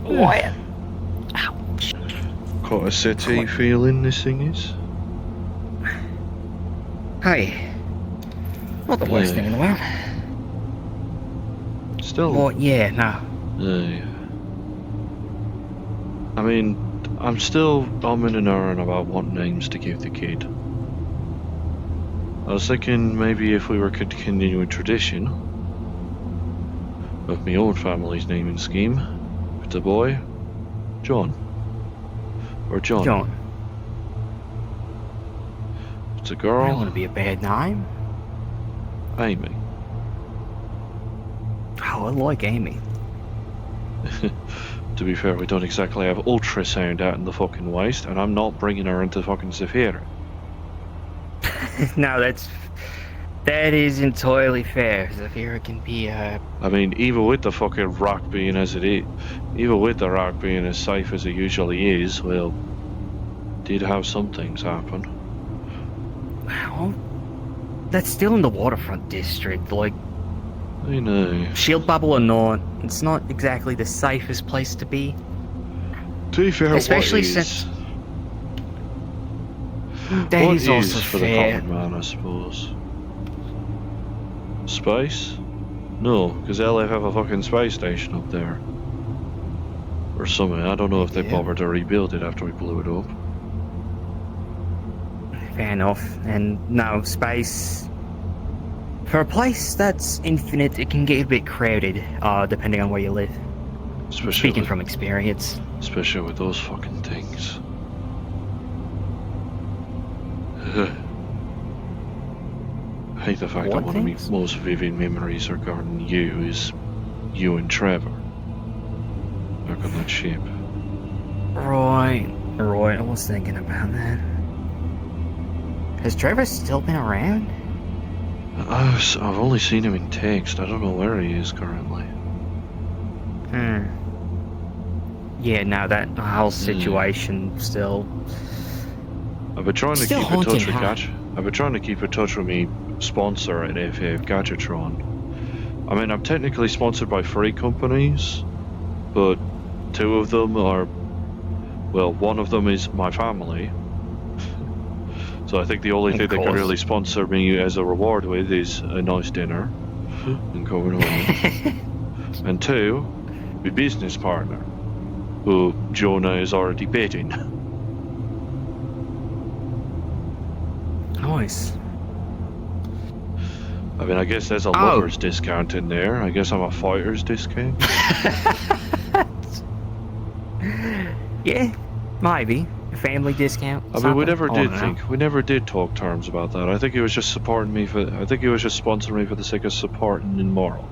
Quiet. Ouch.
Quite a settee feeling this thing is.
Hey. Not the worst thing in the world.
Still...
Well, yeah, no.
I mean, I'm still umming and ahhing about what names to give the kid. I was thinking maybe if we were to continue a tradition of my own family's naming scheme, if it's a boy, John. Or John.
John.
If it's a
I don't want
girl,
to be a bad name.
Amy.
Oh, I like Amy.
To be fair, we don't exactly have ultrasound out in the fucking waste, and I'm not bringing her into fucking Zafira.
No, that is entirely fair. Zafira can be
I mean, even with the fucking rock being as it is, even with the rock being as safe as it usually is, well, did have some things happen.
well, that's still in the waterfront district. Like,
I know.
shield bubble or not, it's not exactly the safest place to be.
To be fair,
Especially
what is,
since that
what
is also
is for
fair.
the common man, I suppose? Space? No, because LA have a fucking space station up there. Or something. I don't know if they
Yeah.
bothered to rebuild it after we blew it up.
fair enough. And no, space... For a place that's infinite, it can get a bit crowded, depending on where you live. Speaking from experience.
Especially with those fucking things. I hate the fact that one of my most vivid memories regarding you is you and Trevor back on that ship.
Right, I was thinking about that. Has Trevor still been around?
I've only seen him in text. I don't know where he is currently.
Yeah, no, that whole situation still...
I've been trying to keep in touch with I've been trying to keep in touch with me sponsor at FF Gadgetron. I mean, I'm technically sponsored by 3 companies, but 2 of them are... Well, one of them is my family. So I think the only thing they can really sponsor me as a reward with is a nice dinner and going home. And 2, my business partner, who Jonah is already betting.
Nice.
I mean, I guess there's a lover's discount in there. I guess I'm a fighter's discount.
Yeah, maybe. A family discount.
I mean, we never did talk terms about that. I think he was just supporting me I think he was just sponsoring me for the sake of supporting in moral.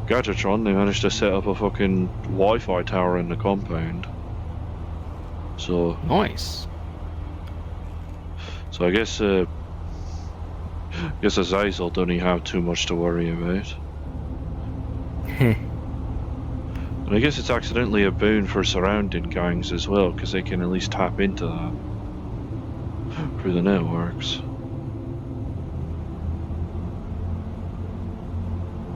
Gadgetron, they managed to set up a fucking Wi-Fi tower in the compound. So...
Nice.
So I guess Azazel don't have too much to worry about. And I guess it's accidentally a boon for surrounding gangs as well, because they can at least tap into that through the networks.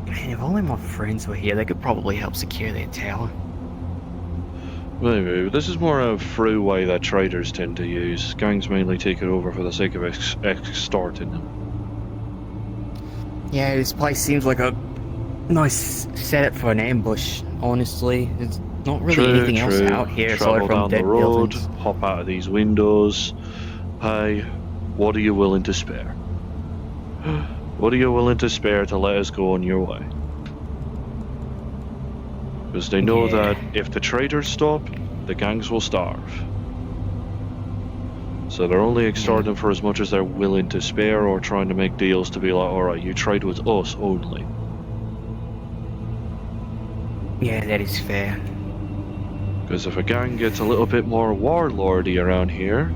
Man, if only my friends were here, they could probably help secure their tower.
Maybe, but this is more a throughway that traders tend to use. Gangs mainly take it over for the sake of extorting them.
Yeah, this place seems like a nice setup for an ambush, honestly. There's not really anything else out here aside from dead buildings.
Hop out of these windows. Hey, what are you willing to spare? What are you willing to spare to let us go on your way? Because they know that if the traders stop, the gangs will starve. So they're only extorting for as much as they're willing to spare, or trying to make deals to be like, alright, you trade with us only.
Yeah, that is fair.
Because if a gang gets a little bit more warlordy around here,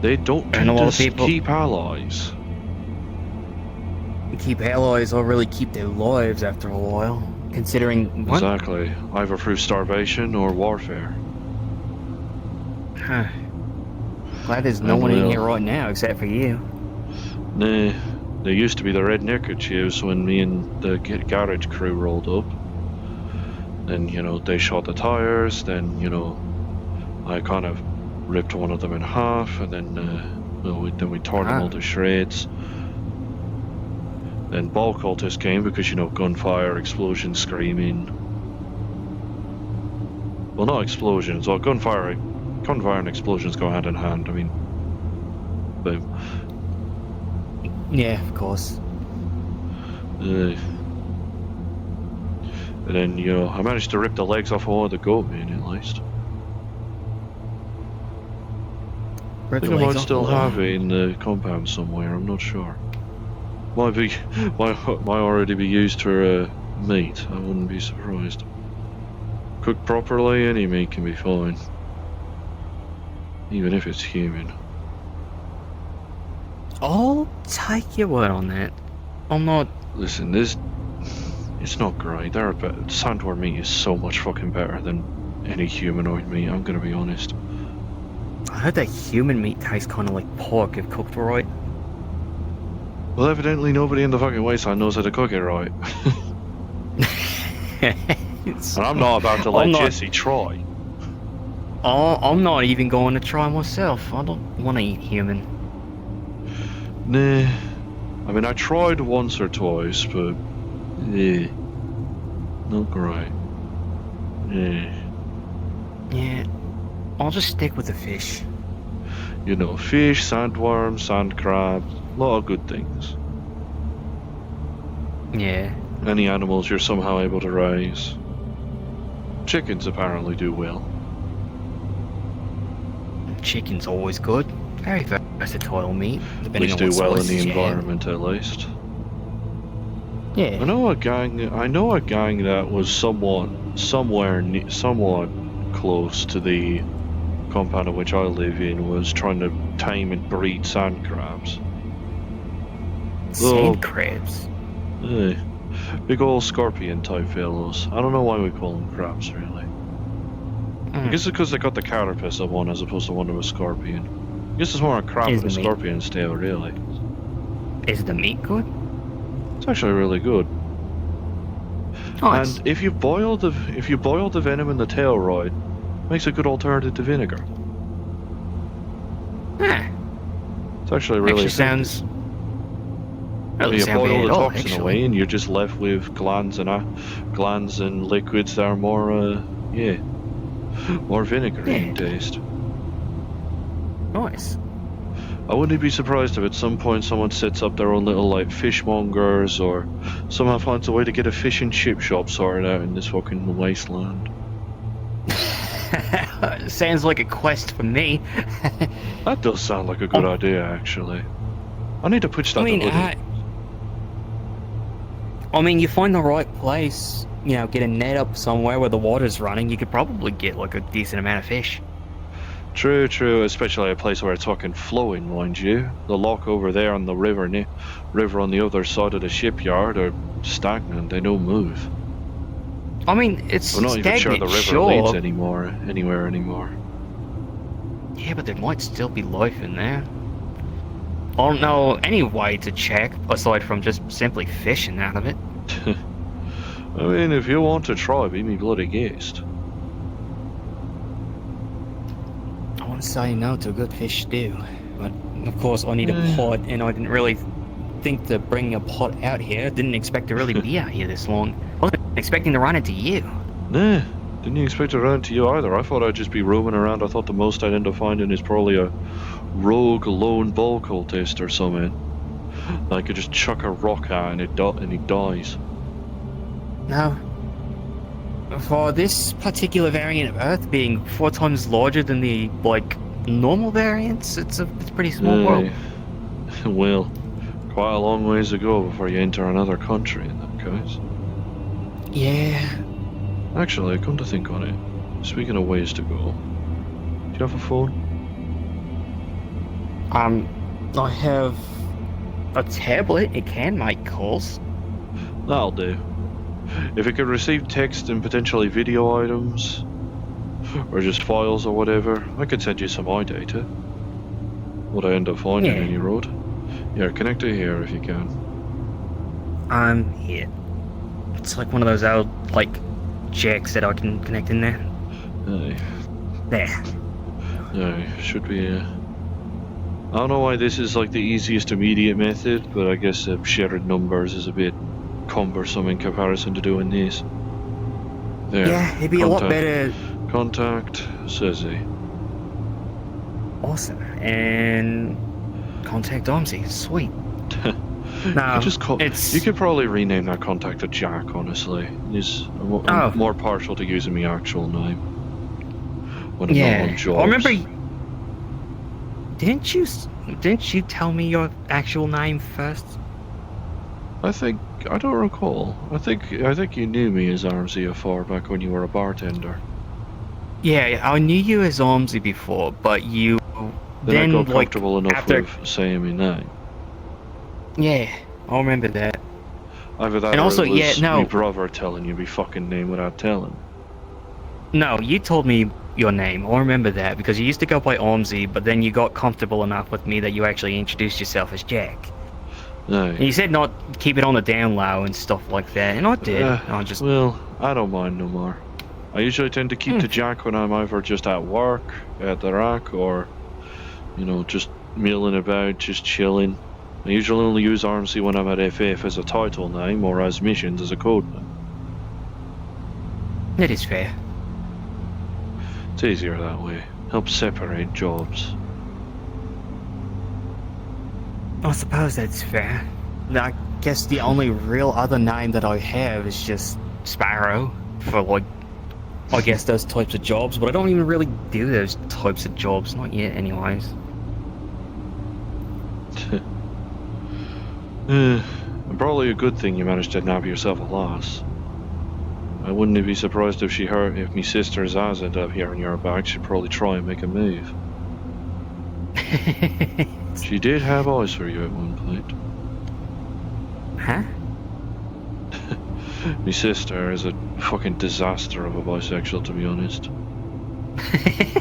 they don't tend to keep allies.
Keep allies or really keep their lives after a while, considering what?
Exactly. Either through starvation or warfare.
Huh. Glad there's no one in here right now except for you.
Nah, there used to be the red neckerchiefs when me and the garage crew rolled up. Then, you know, they shot the tires, then, you know, I kind of ripped one of them in half, and then we tore them all to shreds. Then ball cultists came because, you know, gunfire, explosions, screaming. Well, not explosions, well, gunfire and explosions go hand in hand, I mean, boom.
Yeah, of course.
And then, you know, I managed to rip the legs off one of the goat men, at least. I think I might still have it in the compound somewhere, I'm not sure. Might already be used for meat, I wouldn't be surprised. Cooked properly, any meat can be fine. Even if it's human.
I'll take your word on that. I'm not...
Listen, it's not great. Sandworm meat is so much fucking better than any humanoid meat, I'm gonna be honest.
I heard that human meat tastes kind of like pork if cooked right.
Well, evidently nobody in the fucking wasteland knows how to cook it right. And I'm not about to let Jesse try.
I'm not even going to try myself. I don't want to eat human.
Nah. I mean, I tried once or twice, but... yeah. Not great. Yeah.
Yeah. I'll just stick with the fish.
You know, fish, sandworms, sand crab, a lot of good things.
Yeah.
Any animals you're somehow able to raise. Chickens apparently do well.
Chicken's always good. Very versatile meat,
At
depending
least
on
do
what
well in
slices
the
you have.
environment, at least.
Yeah.
I know a gang that was somewhat close to the compound in which I live in was trying to tame and breed sand crabs.
Sand crabs.
Eh, big old scorpion type fellows. I don't know why we call them crabs, really. I guess it's because they got the carapace of one as opposed to one of a scorpion. I guess it's more a crab
Is
with a
the meat-
scorpion's tail, really.
Is the meat good?
It's actually really good.
Nice.
And if you boil the venom in the tail right, it makes a good alternative to vinegar.
Huh.
It's actually really
Actually
effective.
sounds.
You
Doesn't sound
boil
bad
the
at all,
toxin
actually.
away, and you're just left with glands and liquids that are more, more vinegary in taste.
Nice.
I wouldn't be surprised if at some point someone sets up their own little like fishmongers or somehow finds a way to get a fish and chip shop sorted out in this fucking wasteland.
Sounds like a quest for me.
That does sound like a good idea, actually. I need to pitch that to Hoodie.
I mean, you find the right place, you know, get a net up somewhere where the water's running, you could probably get like a decent amount of fish.
True, especially a place where it's fucking flowing, mind you. The lock over there on the river on the other side of the shipyard are stagnant, they don't move.
I mean, it's
We're not even sure the river
sure.
leads anywhere anymore.
Yeah, but there might still be life in there. I don't know any way to check, aside from just simply fishing out of it.
I mean, if you want to try, be me bloody guest.
I wouldn't say no to a good fish stew, but of course I need a pot, and I didn't really think to bring a pot out here. Didn't expect to really be out here this long. I wasn't expecting to run into you.
Nah, didn't expect to run into you either. I thought I'd just be roaming around. I thought the most I'd end up finding is probably a rogue lone ball cultist or something. That I could just chuck a rock at and he dies.
No. For this particular variant of Earth being 4 times larger than the, like, normal variants, it's a pretty small world.
Well, quite a long ways to go before you enter another country in that case.
Yeah.
Actually, come to think on it, speaking of ways to go, do you have a phone?
I have a tablet. It can make calls.
That'll do. If it could receive text and potentially video items, or just files or whatever, I could send you some iData. What I end up finding
Yeah.
in your road. Yeah, connect it here if you can.
Here. It's like one of those old, like, jacks that I can connect in there.
Aye.
There.
Aye, should be I don't know why this is like the easiest immediate method, but I guess sharing numbers is a bit cumbersome in comparison to doing this. There.
Yeah, it'd be a lot
Contact.
better.
Contact Suzy.
Awesome. And contact Omzi. Sweet. No,
You could probably rename that contact to Jack, honestly. I'm more partial to using my actual name when I'm not on jobs.
I remember. Didn't you tell me your actual name first?
I don't recall. I think you knew me as RMZ4 back when you were a bartender.
Yeah, I knew you as Omzi before, but you
Then I got
like,
comfortable enough
after...
with saying my name.
Yeah, I remember that.
Either that
and
or
also,
it was
yeah, no.
my brother telling you my fucking name without telling.
No, you told me your name. I remember that because you used to go by Omzi, but then you got comfortable enough with me that you actually introduced yourself as Jack.
Aye.
And you said not keep it on the down low and stuff like that, and I did.
Well, I don't mind no more. I usually tend to keep the Jack when I'm either just at work, at the rack, or, just milling about, just chilling. I usually only use RMC when I'm at FF as a title name, or as missions as a code name.
That is fair.
It's easier that way. Helps separate jobs.
I suppose that's fair. I guess the only real other name that I have is just Sparrow for, like, I guess those types of jobs, but I don't even really do those types of jobs, not yet anyways.
Probably a good thing you managed to nab yourself a lass. I wouldn't be surprised if if me sister Zaz ended up hearing your back, she'd probably try and make a move. She did have eyes for you at one point.
Huh?
Me sister is a fucking disaster of a bisexual, to be honest.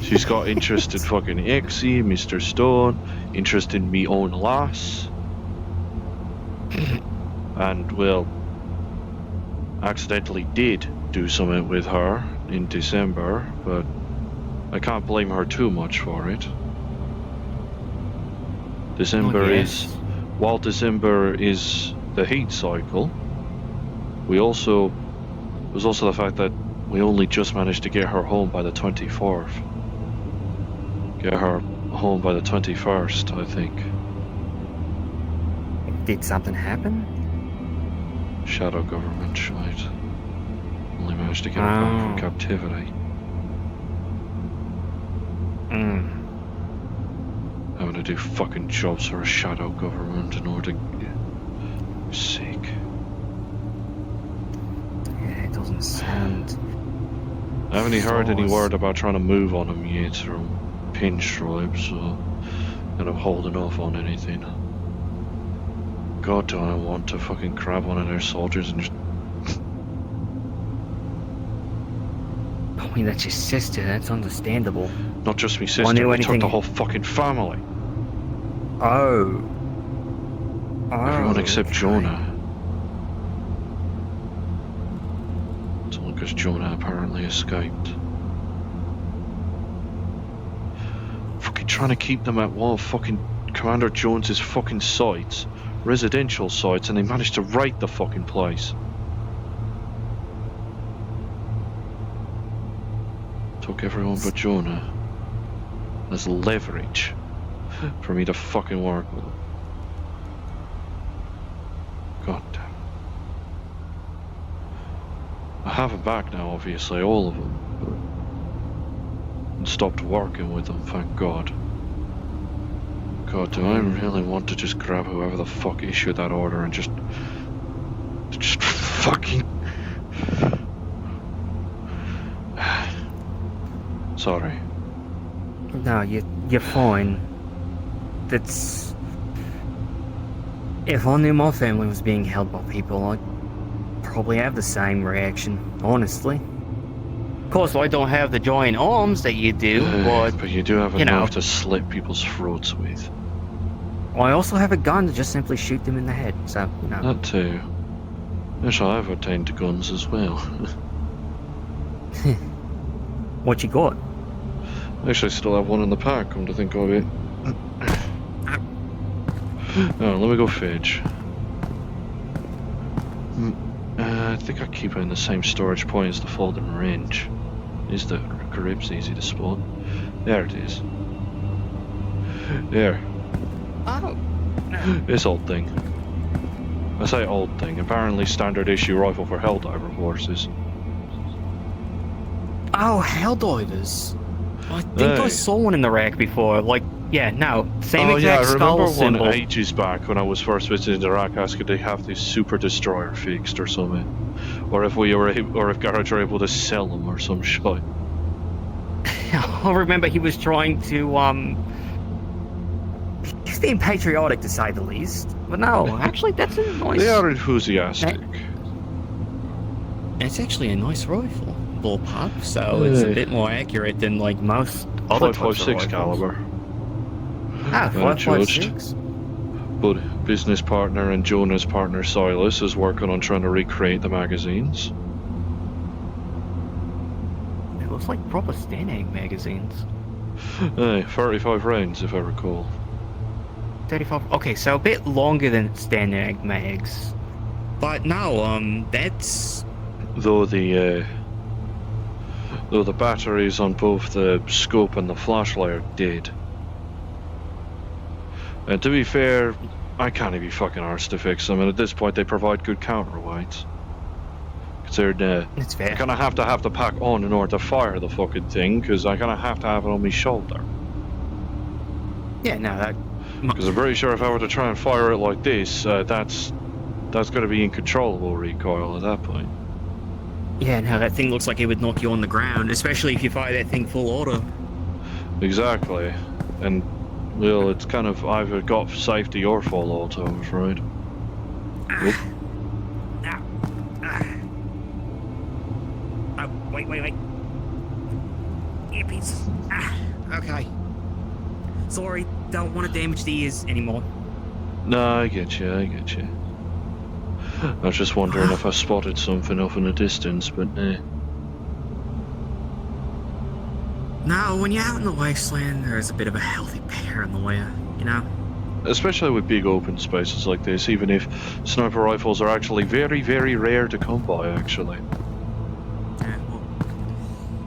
She's got interest in fucking Exy, Mr. Stone, interest in me own lass. And, well, accidentally did do something with her in December, but I can't blame her too much for it. December is, while December is the heat cycle, there's also the fact that we only just managed to get her home by the 24th. Get her home by the 21st, I think.
Did something happen?
Shadow government shite. Only managed to get her back from captivity. Having to do fucking jobs for a shadow government in order to... Sick.
Yeah, it doesn't sound...
I haven't heard any word about trying to move on him yet from Pinstripe, so kind of holding off on anything. God, do I want to fucking grab one of their soldiers and just...
I mean, that's your sister, that's understandable.
Not just me sister, but took the whole fucking family.
Oh.
Everyone except Jonah. It's only because Jonah apparently escaped. Fucking trying to keep them at one of fucking Commander Jones's fucking sites. Residential sites, and they managed to raid the fucking place. Took everyone but Jonah. There's leverage for me to fucking work with them. God damn. I have them back now, obviously, all of them. And stopped working with them, thank God. God, do I really want to just grab whoever the fuck issued that order and just fucking... Sorry.
No, you're fine. That's... If I knew my family was being held by people, I'd probably have the same reaction, honestly. Of course, I don't have the giant arms that you do,
but you do have enough to slit people's throats with.
I also have a gun to just simply shoot them in the head, so, you know.
That too. Yes, I've obtained guns as well.
What you got?
Actually, I still have one in the pack, come to think of it. Oh, let me go fetch. I think I keep it in the same storage point as the folding range. Is the grip's easy to spot? There it is. There.
Oh.
This old thing. I say old thing. Apparently standard issue rifle for Helldiver forces.
Oh, Helldivers. I think I saw one in the rack before. Like, yeah, no, same exact skull symbol.
I remember one ages back when I was first visiting the rack asking they have this super destroyer fixed or something, or if Garage were able to sell them or some shit.
I remember he was trying to he's being patriotic to say the least. But no, actually, that's a nice.
They are enthusiastic.
It's actually a nice rifle. Bullpup, so it's a bit more accurate than like most other
5.56 caliber.
Ah, 5.56.
But business partner and Jonah's partner Silas is working on trying to recreate the magazines.
It looks like proper Stanag magazines.
35 rounds, if I recall.
35. Okay, so a bit longer than Stanag mags. But no, that's.
Though the batteries on both the scope and the flashlight are dead. And to be fair, I can't be fucking arsed to fix them, and at this point they provide good counterweights. Considered,
It's
I
fair.
kind of have the pack on in order to fire the fucking thing, because I kind of have to have it on my shoulder.
Yeah, no, that.
Because I'm pretty sure if I were to try and fire it like this, that's going to be uncontrollable recoil at that point.
Yeah, no, that thing looks like it would knock you on the ground, especially if you fire that thing full auto.
Exactly. And, well, it's kind of either got safety or full auto, I'm afraid. Oop.
Oh, wait. Earpiece. Okay. Sorry, don't want to damage the ears anymore.
No, I get you. I was just wondering if I spotted something off in the distance, but
No, when you're out in the wasteland, there's a bit of a healthy pair in the way, you know?
especially with big open spaces like this, even if sniper rifles are actually very, very rare to come by, actually.
Yeah, well,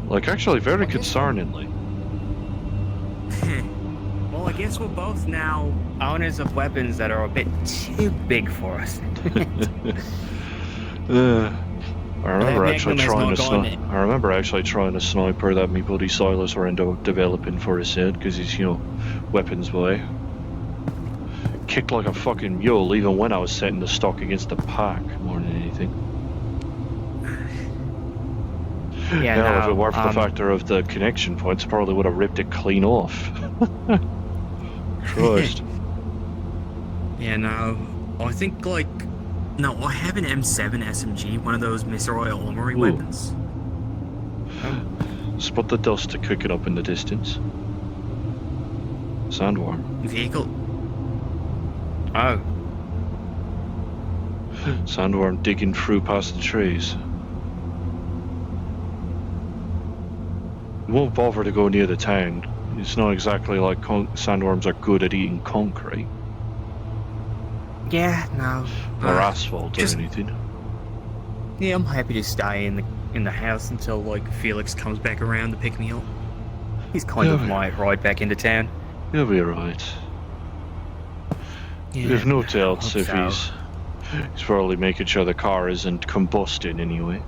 Like, actually, very
I guess-
concerningly.
well, I guess we're both now owners of weapons that are a bit too big for us.
I remember
Magnum has not gone in.
I remember actually trying a sniper that my buddy Silas were ended up developing for his head, because he's, you know, weapons boy. Kicked like a fucking mule, even when I was setting the stock against the pack, more than anything.
Yeah,
Hell,
no,
if it weren't for the factor of the connection points, I probably would have ripped it clean off. Christ.
Yeah, no. I think, like... No, I have an M7 SMG, one of those missile armory
Ooh.
weapons.
Spot the dust to cook it up in the distance. Sandworm.
Vehicle. Oh.
Sandworm digging through past the trees. Won't bother to go near the town. It's not exactly like sandworms are good at eating concrete
Yeah, no.
or asphalt or
just-
anything.
Yeah, I'm happy to stay in the house until, like, Felix comes back around to pick me up. He's kind of
Yeah.
my ride back into town.
He'll be alright.
Yeah,
If no
I
else,
hope
if
so.
he's probably making sure the car isn't combusting anyway.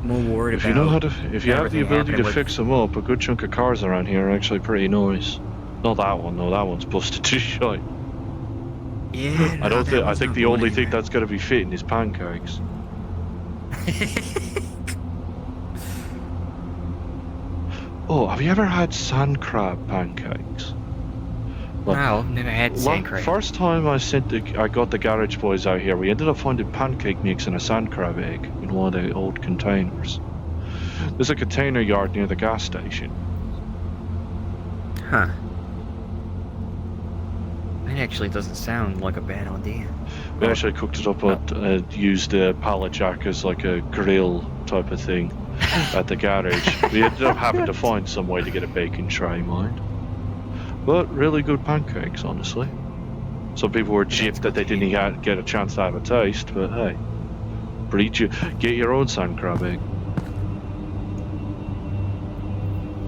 More worried
If
about...
you know how to, if you have the
everything
ability to
happening with-
fix them up, a good chunk of cars around here are actually pretty nice. Not that one, though. That one's busted to shite.
Yeah,
I don't think. I
one's
think
not
the
going
only thing
anywhere.
that's going to be fitting is pancakes. Oh, have you ever had sand crab pancakes? Well,
No, I've never had sand crab.
First time I got the garage boys out here, we ended up finding pancake mix and a sand crab egg in one of the old containers. There's a container yard near the gas station.
Huh. That actually doesn't sound like a bad idea.
We actually cooked it up, used a pallet jack as like a grill type of thing at the garage. We ended up having to find some way to get a bacon tray, mind. But really good pancakes, honestly. Some people were gypped that they didn't get a chance to have a taste, but hey. Get your own sand crab egg.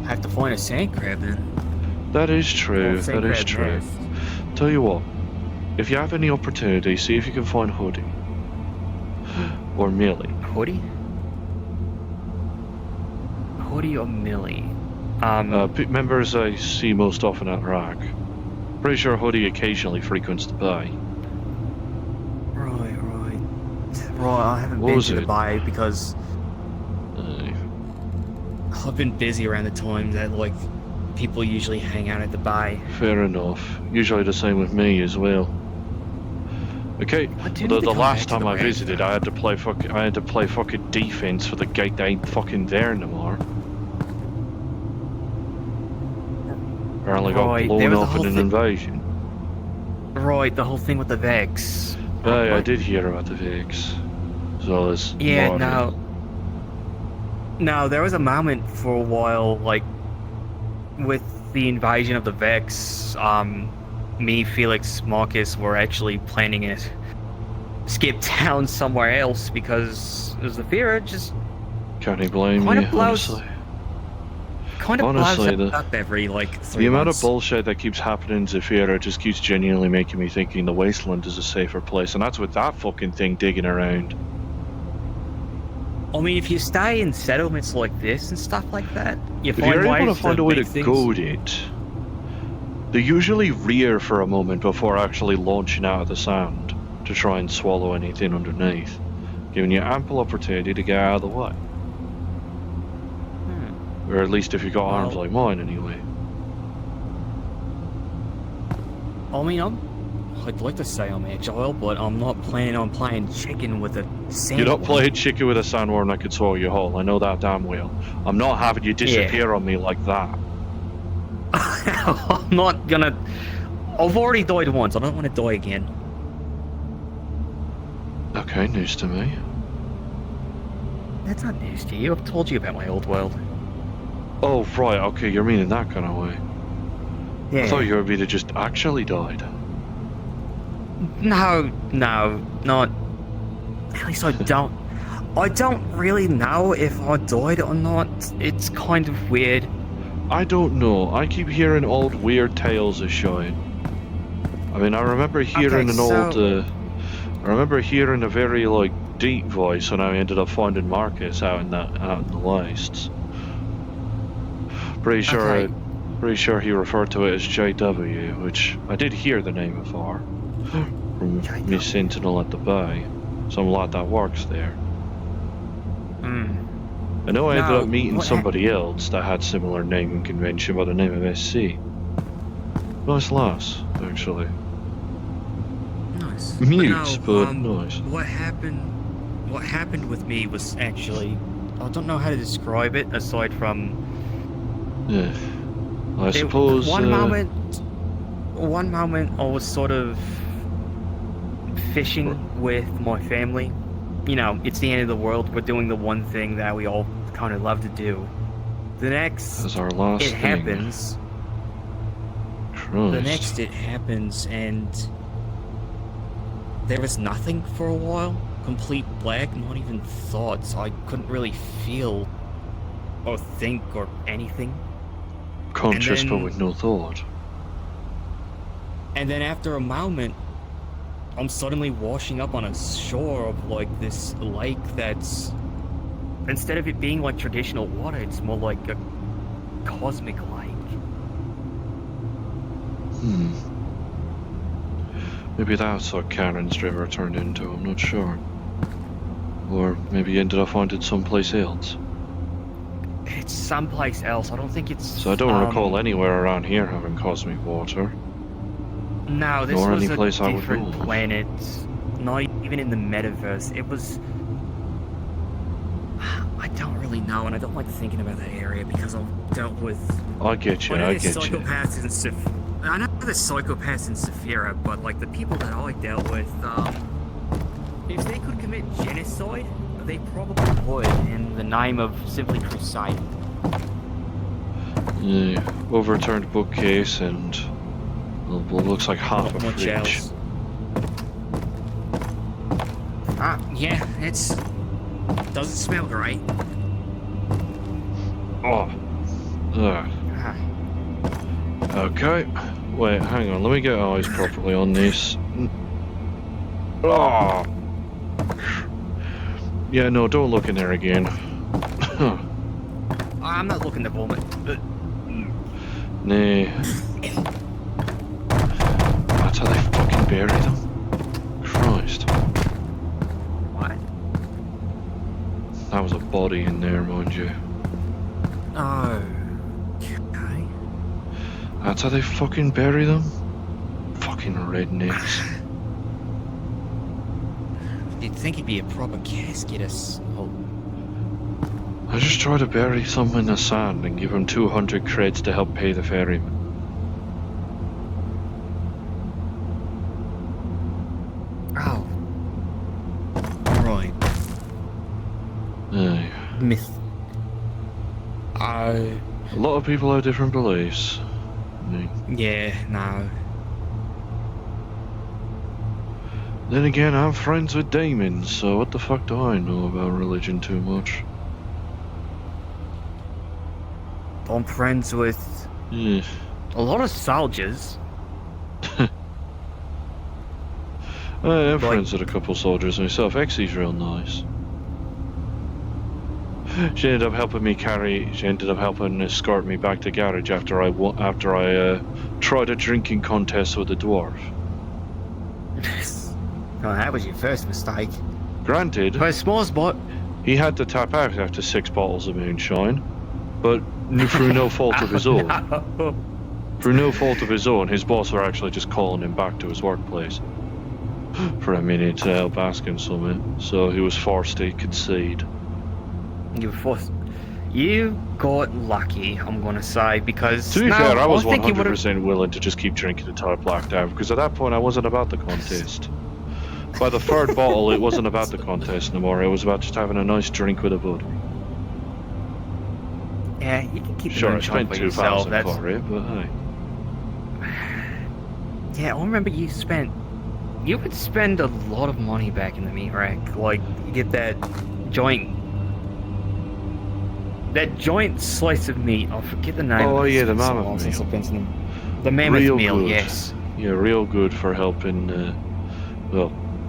I have to find a sand crab then.
That is true,
Or sand
that is
crab
true.
nest.
Tell you what, if you have any opportunity, see if you can find Hoodie. Or Millie.
Hoodie? Hoodie or Millie?
Members I see most often at Rack. Pretty sure Hoodie occasionally frequents the bay.
Right. I haven't
What
been
was
to the
it?
bay because
Uh,
I've been busy around the time that, like, people usually hang out at the bay.
fair enough. Usually the same with me as well. Okay,
I do
the
need to come
last
back to
time
the
I
race,
visited,
though.
I had to play fucking defense for the gate that ain't fucking there no more. Apparently got
Right,
blown
there was a
off in
whole
an
thi-
invasion.
Right, the whole thing with the Vex.
I
Like-
did hear about the Vex. As well as
Yeah,
Marvin.
no, there was a moment for a while, like, with the invasion of the Vex, me, Felix, Marcus were actually planning it. Skip town somewhere else because it was the fear of just
Can't he blame
Kinda
you,
blows-
honestly.
kind of
Honestly,
blows up every like 3
the amount of
months.
bullshit that keeps happening in Zafira just keeps genuinely making me thinking the Wasteland is a safer place, and that's with that fucking thing digging around.
I mean, if you stay in settlements like this and stuff like that, you
If
find
you're able to
ways
find a way to
make things.
goad it, they usually rear for a moment before actually launching out of the sand to try and swallow anything underneath, giving you ample opportunity to get out of the way. Or at least if you've got arms
Well-
like mine, anyway.
I mean, I'd like to say I'm agile, but I'm not planning on playing chicken with a sandworm.
You're not playing chicken with a sandworm that could swallow you whole. I know that damn well. I'm not having you disappear on me like that.
I'm not gonna. I've already died once. I don't want to die again.
Okay, news to me.
That's not news to you. I've told you about my old world.
Oh, right, okay, you're meaning that kind of way.
Yeah.
I thought you were being just actually died.
No, not. At least I don't. I don't really know if I died or not. It's kind of weird.
I don't know. I keep hearing old weird tales of shine. I mean, I remember hearing I remember hearing a very, like, deep voice when I ended up finding Marcus out in the wastes. Pretty sure he referred to it as JW, which I did hear the name before. From Miss Sentinel at the Bay. Some lad that works there. I know I ended up meeting somebody else that had similar naming convention by the name of SC. Nice lass, actually.
Nice.
Mute, but nice.
What happened with me was actually, I don't know how to describe it aside from.
Yeah. I suppose.
One moment I was sort of fishing with my family. You know, it's the end of the world. We're doing the one thing that we all kind of love to do. The next,
That's our last
it
thing.
happens.
Christ.
The next, it happens, and there was nothing for a while. Complete black, not even thoughts. I couldn't really feel or think or anything.
Conscious
and
but
then-
with no thought.
And then after a moment, I'm suddenly washing up on a shore of like this lake that's, instead of it being like traditional water, it's more like a cosmic lake.
Maybe that's what Karen's river turned into, I'm not sure. Or maybe you ended up finding someplace else.
It's someplace else. I don't think it's.
So I don't recall anywhere around here having cosmic water.
No, this
nor
was
any
a
place I would
different
go.
planet. Not even in the metaverse. It was. I don't really know, and I don't like thinking about that area because I've dealt with.
I get you,
I know
I
there's
get you.
psychopaths in I know there's psychopaths in Saphira, but like the people that I dealt with, if they could commit genocide, they probably would in the name of simply crusade.
Yeah, overturned bookcase and what looks like half
Not
a
much
fridge.
else. Yeah, it's doesn't smell great.
Oh. Ugh.
Ah.
Okay. Wait, hang on. Let me get eyes properly on this. Oh. Yeah, no, don't look in there again.
I'm not looking to vomit.
Nah. That's how they fucking bury them? Christ.
What?
That was a body in there, mind you.
Oh. Okay.
That's how they fucking bury them? Fucking rednecks.
You'd think it'd be a proper casket or
I just try to bury some in the sand and give him 200 creds to help pay the ferryman.
Oh. Right.
Aye.
Myth.
A lot of people have different beliefs.
Yeah, no.
Then again, I'm friends with demons, so what the fuck do I know about religion too much?
I'm friends with
Yeah.
a lot of soldiers.
I am
Like-
friends with a couple soldiers myself. Exie's real nice. She ended up helping escort me back to garage after I tried a drinking contest with a dwarf.
Well, that was your first mistake.
Granted,
For a small spot.
he had to tap out after 6 bottles of moonshine, but through no fault of his own.
No.
Through no fault of his own, his boss were actually just calling him back to his workplace for a minute to help ask him something, so he was forced to concede.
You were forced. You got lucky, I'm gonna say, because
To be fair, I was
think you would've-
100% willing to just keep drinking until I blacked out, because at that point I wasn't about the contest. By the third bottle, it wasn't about the contest no more, it was about just having a nice drink with a buddy.
Yeah, you can keep the
Sure, I
moonshine
spent
for yourself.
2,000 for it, but hey.
Yeah, I remember you would spend a lot of money back in the meat rack. Like, you get that joint slice of meat. I forget the name.
Oh,
of it.
yeah,
It's
the
been so
mammoth
long since
meal.
I've been to them. The mammoth
Real
meal,
good.
yes.
Yeah, real good for helping,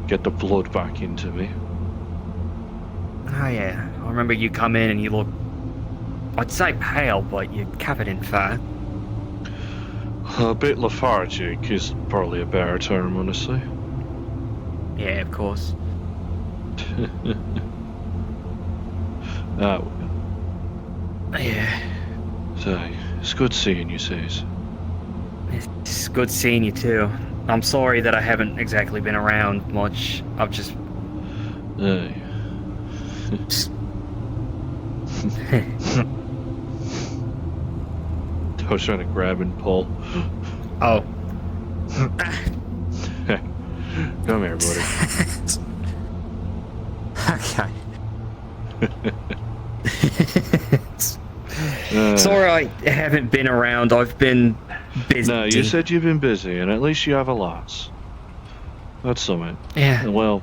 get the blood back into me.
Oh yeah, I remember you come in and you look, I'd say pale, but you're covered in fat.
A bit lethargic is probably a better term, honestly.
Yeah, of course.
Ah,
Yeah,
so, it's good seeing you, Says.
it's good seeing you too. I'm sorry that I haven't exactly been around much. I've just
Aye. I was trying to grab and pull.
oh.
Come here, buddy.
Okay.
Uh,
Sorry I haven't been around. I've been busy.
No, you said you've been busy, and at least you have a lass. That's something.
Yeah.
Well,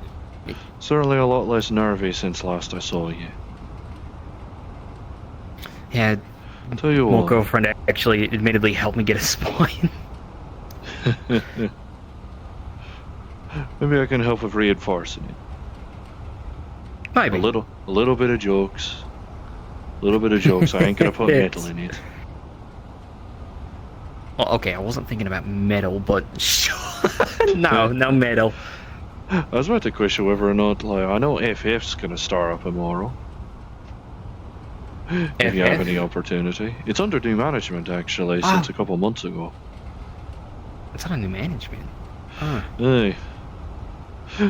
certainly a lot less nervy since last I saw you.
Yeah,
Tell you
my
what.
girlfriend actually admittedly helped me get a spine.
Maybe I can help with reinforcing it.
Maybe.
A little bit of jokes. A little bit of jokes. I ain't gonna put metal in it.
Well, okay, I wasn't thinking about metal, but sure. no metal.
I was about to question whether or not, like, I know FF's gonna start up tomorrow. If you have
FF?
any opportunity. It's under new management, actually,
Ah.
since a couple months ago.
It's not a new management. Oh.
Hey.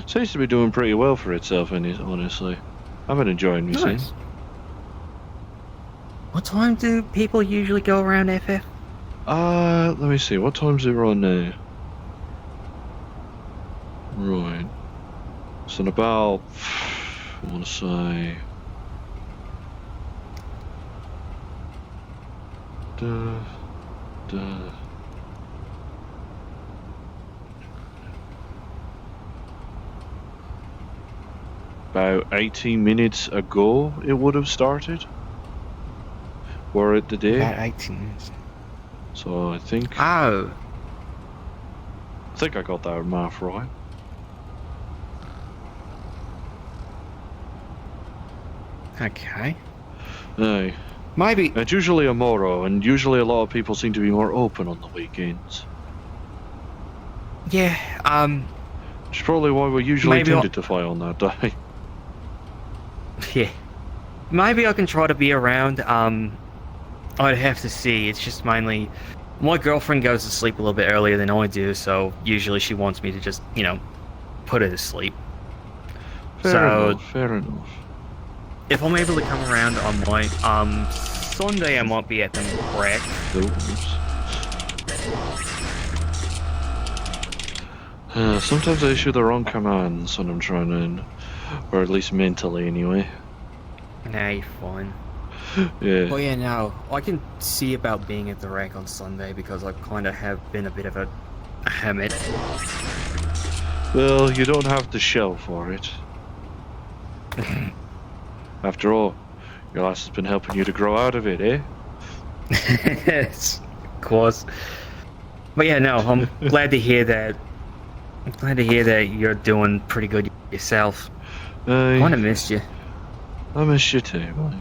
Seems to be doing pretty well for itself, honestly. I've been enjoying me
Nice.
since.
What time do people usually go around FF?
Let me see, what time's it on now? Right. So in about, I want to say... About 18 minutes ago it would have started. Were it the day?
About 18 minutes.
So I think
Oh.
I got that math right.
Okay.
Aye.
Maybe.
It's usually a moro, and usually a lot of people seem to be more open on the weekends.
Yeah,
Which is probably why we're usually
Maybe
tempted to fly on that day.
yeah. Maybe I can try to be around. I'd have to see. It's just mainly my girlfriend goes to sleep a little bit earlier than I do, so usually she wants me to just, put her to sleep.
Fair enough.
If I'm able to come around, I might. Sunday I might be at the rack.
Sometimes I issue the wrong commands when I'm trying to, or at least mentally anyway.
Nah, you're fine.
Yeah.
Oh yeah, no, I can see about being at the rack on Sunday because I kind of have been a bit of a hermit.
Well, you don't have the shell for it. After all, your lass has been helping you to grow out of it, eh?
Yes, of course. But yeah, no, I'm glad to hear that. I'm glad to hear that you're doing pretty good yourself. Kind of missed you.
I miss you too, mate.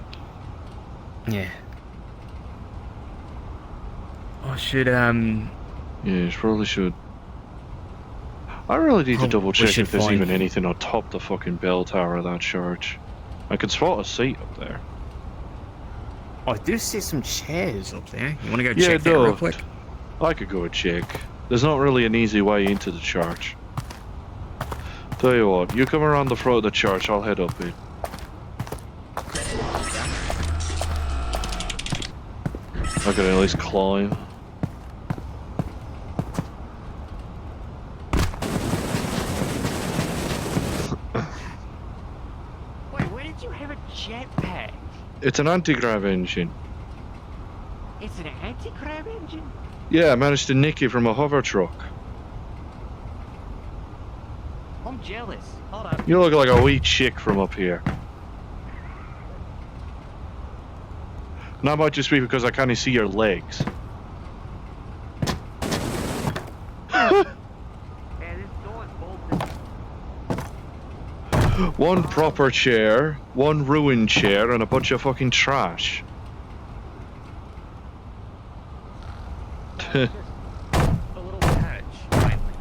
Yeah. I should,
Yes, probably should. I really need to double
we
check
should
if there's
find-
even anything on top the fucking bell tower of that church. I can spot a seat up there.
I do see some chairs up there. You want to go
Yeah,
check that
no.
real quick?
I could go and check. There's not really an easy way into the church. Tell you what, you come around the front of the church, I'll head up it. I can at least climb.
Wait, where did you have a jetpack?
It's an anti-grav engine.
It's an anti-grav engine?
Yeah, I managed to nick it from a hover truck.
I'm jealous. Hold on.
You look like a wee chick from up here. And that might just be because I can't see your legs.
Yeah, this door's bolted.
One proper chair, one ruined chair, and a bunch of fucking trash.
Just a little patch, finally.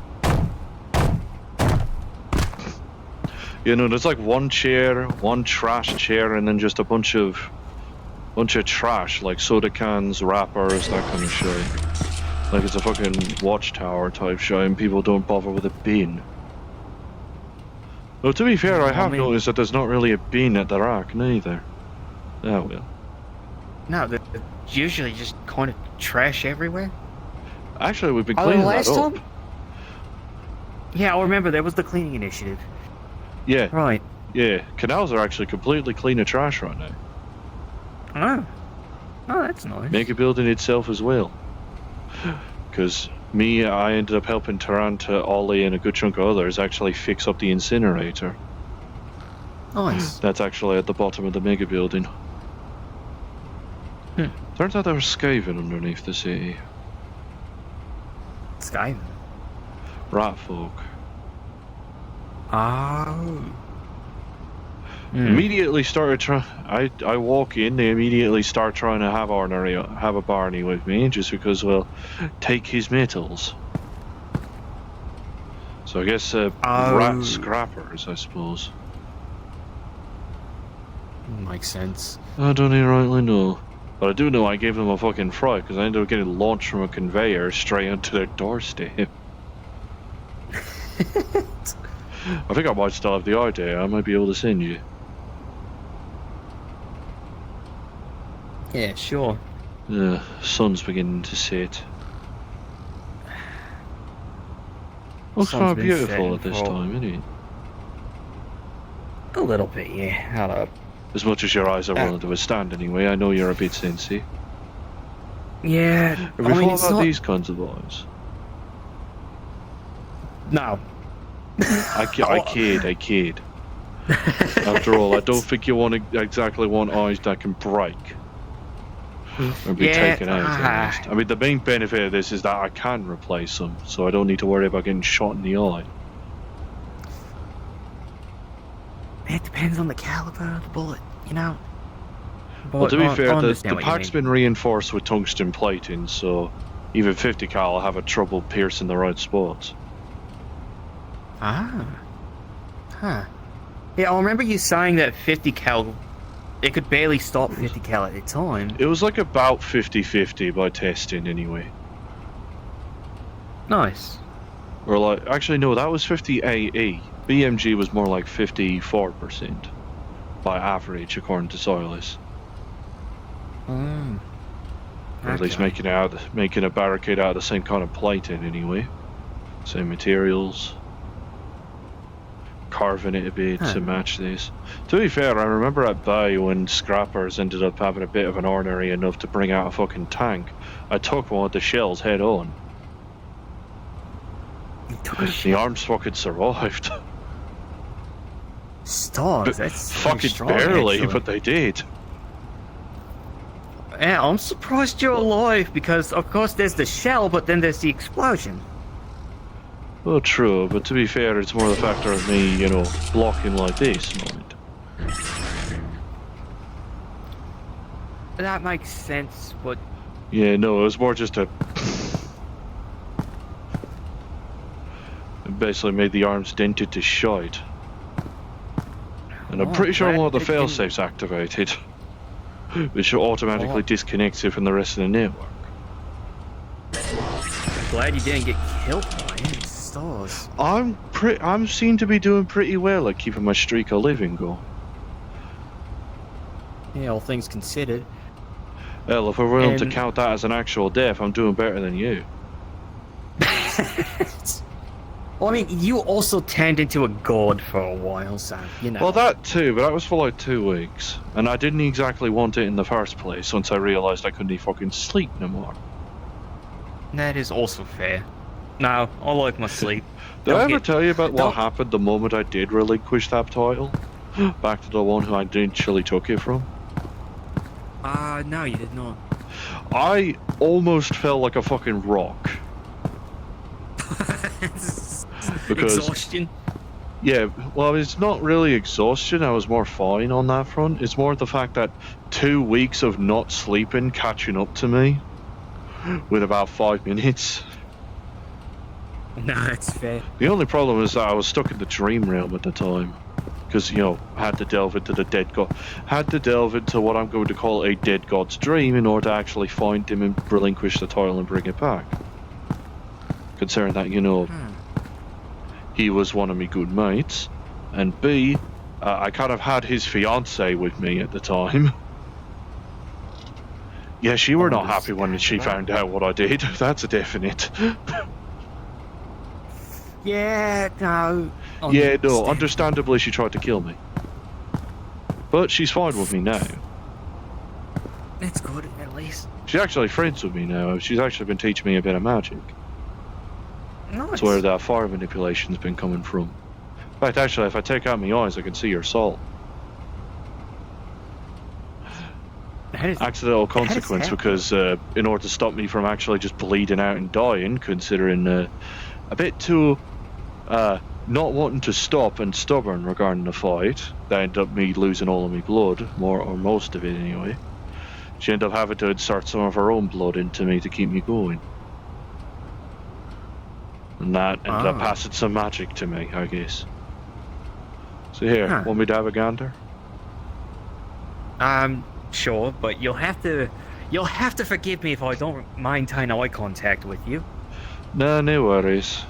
You know, there's like one chair, one trash chair, and then just a bunch of trash, like soda cans, wrappers, that kind of shit. Like it's a fucking watchtower type shit, and people don't bother with a bin. Though to be fair, I have noticed that there's not really a bin at the rack neither. Oh well.
No, there's usually just kind of trash everywhere.
Actually, we've been cleaning that up.
Yeah, I remember there was the cleaning initiative.
Yeah,
Right.
yeah. Canals are actually completely clean of trash right now.
Oh. Oh, that's nice.
Mega building itself as well. Because I ended up helping Taranta, Ollie, and a good chunk of others actually fix up the incinerator.
Nice.
That's actually at the bottom of the mega building. Turns out there was scavenging underneath the city.
Sky.
Rat folk.
Oh.
Immediately started trying. I walk in, they immediately start trying to have a Barney with me, just because, well, take his metals. So I guess rat scrappers, I suppose.
Makes sense.
I don't even rightly know. But I do know I gave them a fucking fright, because I ended up getting launched from a conveyor straight onto their doorstep. I think I might still have the idea. I might be able to send you.
Yeah, sure.
The sun's beginning to set. Looks
Sun's
quite
been
beautiful
setting
at this
for-
time, isn't it?
A little bit, yeah. Hold up.
As much as your eyes are willing to withstand anyway, I know you're a bit sensy.
Yeah.
Have you
I mean,
thought
it's
about
not...
these kinds of eyes?
No.
I kid. After all, I don't think you exactly want eyes that can break. Or be taken out, at least. I mean, the main benefit of this is that I can replace them, so I don't need to worry about getting shot in the eye.
It depends on the caliber of the bullet, you know?
Well, to be
I
fair, the
understand what you
pack's
mean.
been reinforced with tungsten plating, so even 50 cal will have a trouble piercing the right spots.
Ah. Huh. Yeah, I remember you saying that 50 cal... It could barely stop 50 cal at the time.
It was like about 50-50 by testing, anyway.
Nice.
Or like, actually no, that was 50 AE. BMG was more like 54% by average, according to Silas. Or at least making a barricade out of the same kind of plating, anyway. Same materials. Carving it a bit to match this. To be fair, I remember at Bay when Scrappers ended up having a bit of an ornery enough to bring out a fucking tank. I took one of the shells head on.
You took a
The
shit.
arms fucking survived.
Stars, that's pretty
Fucking
strong,
barely,
actually.
but they did.
Yeah, I'm surprised you're alive because, of course, there's the shell, but then there's the explosion.
Well, true, but to be fair, it's more the factor of me, you know, blocking like this, mind.
That makes sense, but
Yeah, no, it was more just a... It basically made the arms dented to shite. And I'm pretty sure one of the failsafes activated, which automatically disconnects it from the rest of the network.
I'm glad you didn't get killed by any stars.
I'm seem to be doing pretty well at keeping my streak of living going.
Yeah, all things considered.
Well, if we're willing to
And-
count that as an actual death, I'm doing better than you.
Well, I mean, you also turned into a god for a while, so, you know.
Well, that too, but that was for like 2 weeks. And I didn't exactly want it in the first place once I realised I couldn't fucking sleep no more.
That is also fair. No, I like my sleep.
Did I
Don't
ever
get-
tell you about what
don't-
happened the moment I did relinquish that title? Back to the one who I initially took it from?
No, you did not.
I almost felt like a fucking rock. Because-
Exhaustion.
Yeah, well, it's not really exhaustion. I was more fine on that front. It's more the fact that 2 weeks of not sleeping catching up to me with about 5 minutes.
No, that's fair.
The only problem is that I was stuck in the dream realm at the time. Because, you know, I had to delve into the dead god. Had to delve into what I'm going to call a dead god's dream in order to actually find him and relinquish the title and bring it back. Considering that, you know, he was one of my good mates, and B, I kind of had his fiance with me at the time. Yeah, she were not happy when she found out what I did. That's a definite.
Yeah, no.
Yeah, no, understandably she tried to kill me. But she's fine with me now.
That's good, at least.
She's actually friends with me now. She's actually been teaching me a bit of magic.
Nice.
That's where that fire manipulation's been coming from. In fact, actually, if I take out my eyes, I can see your soul.
That is-
Accidental
How does
consequence
that-
because in order to stop me from actually just bleeding out and dying, considering a bit too not wanting to stop and stubborn regarding the fight, that ended up me losing all of my blood, more or most of it anyway. She ended up having to insert some of her own blood into me to keep me going. And that ended up passing some magic to me, I guess. So here,
Huh.
want me to have a gander?
Sure, but you'll have to forgive me if I don't maintain eye contact with you.
No, no worries.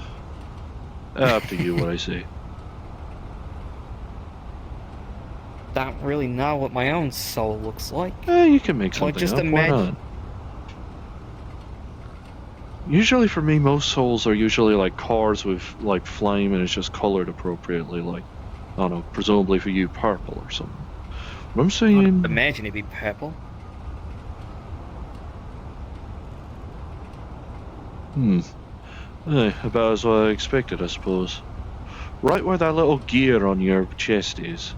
Up to you what I say.
Don't really know what my own soul looks like.
You can make
Well,
something
just
up, why
imagine-
not? Usually for me, most souls are usually like cars with like flame and it's just colored appropriately, like, I don't know, presumably for you purple or something. What I'm
I'd
saying...
imagine it'd be purple.
About as what I expected, I suppose. Right where that little gear on your chest is.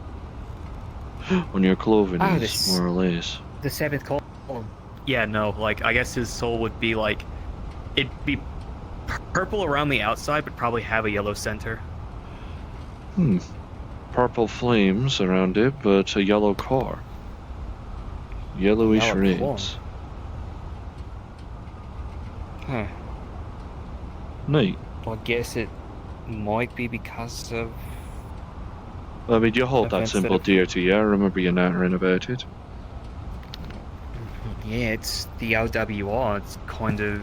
On your clothing
Oh,
is,
this-
more or less.
The seventh column. Yeah, no, like, I guess his soul would be like, it'd be purple around the outside, but probably have a yellow center.
Purple flames around it, but a yellow car. Yellowish
Yellow
rings.
Huh.
Neat.
Well, I guess it might be because of...
I mean, you hold that
Events that
symbol
have-
dear to you. I remember you nattering about it.
Yeah, it's the LWR. It's kind of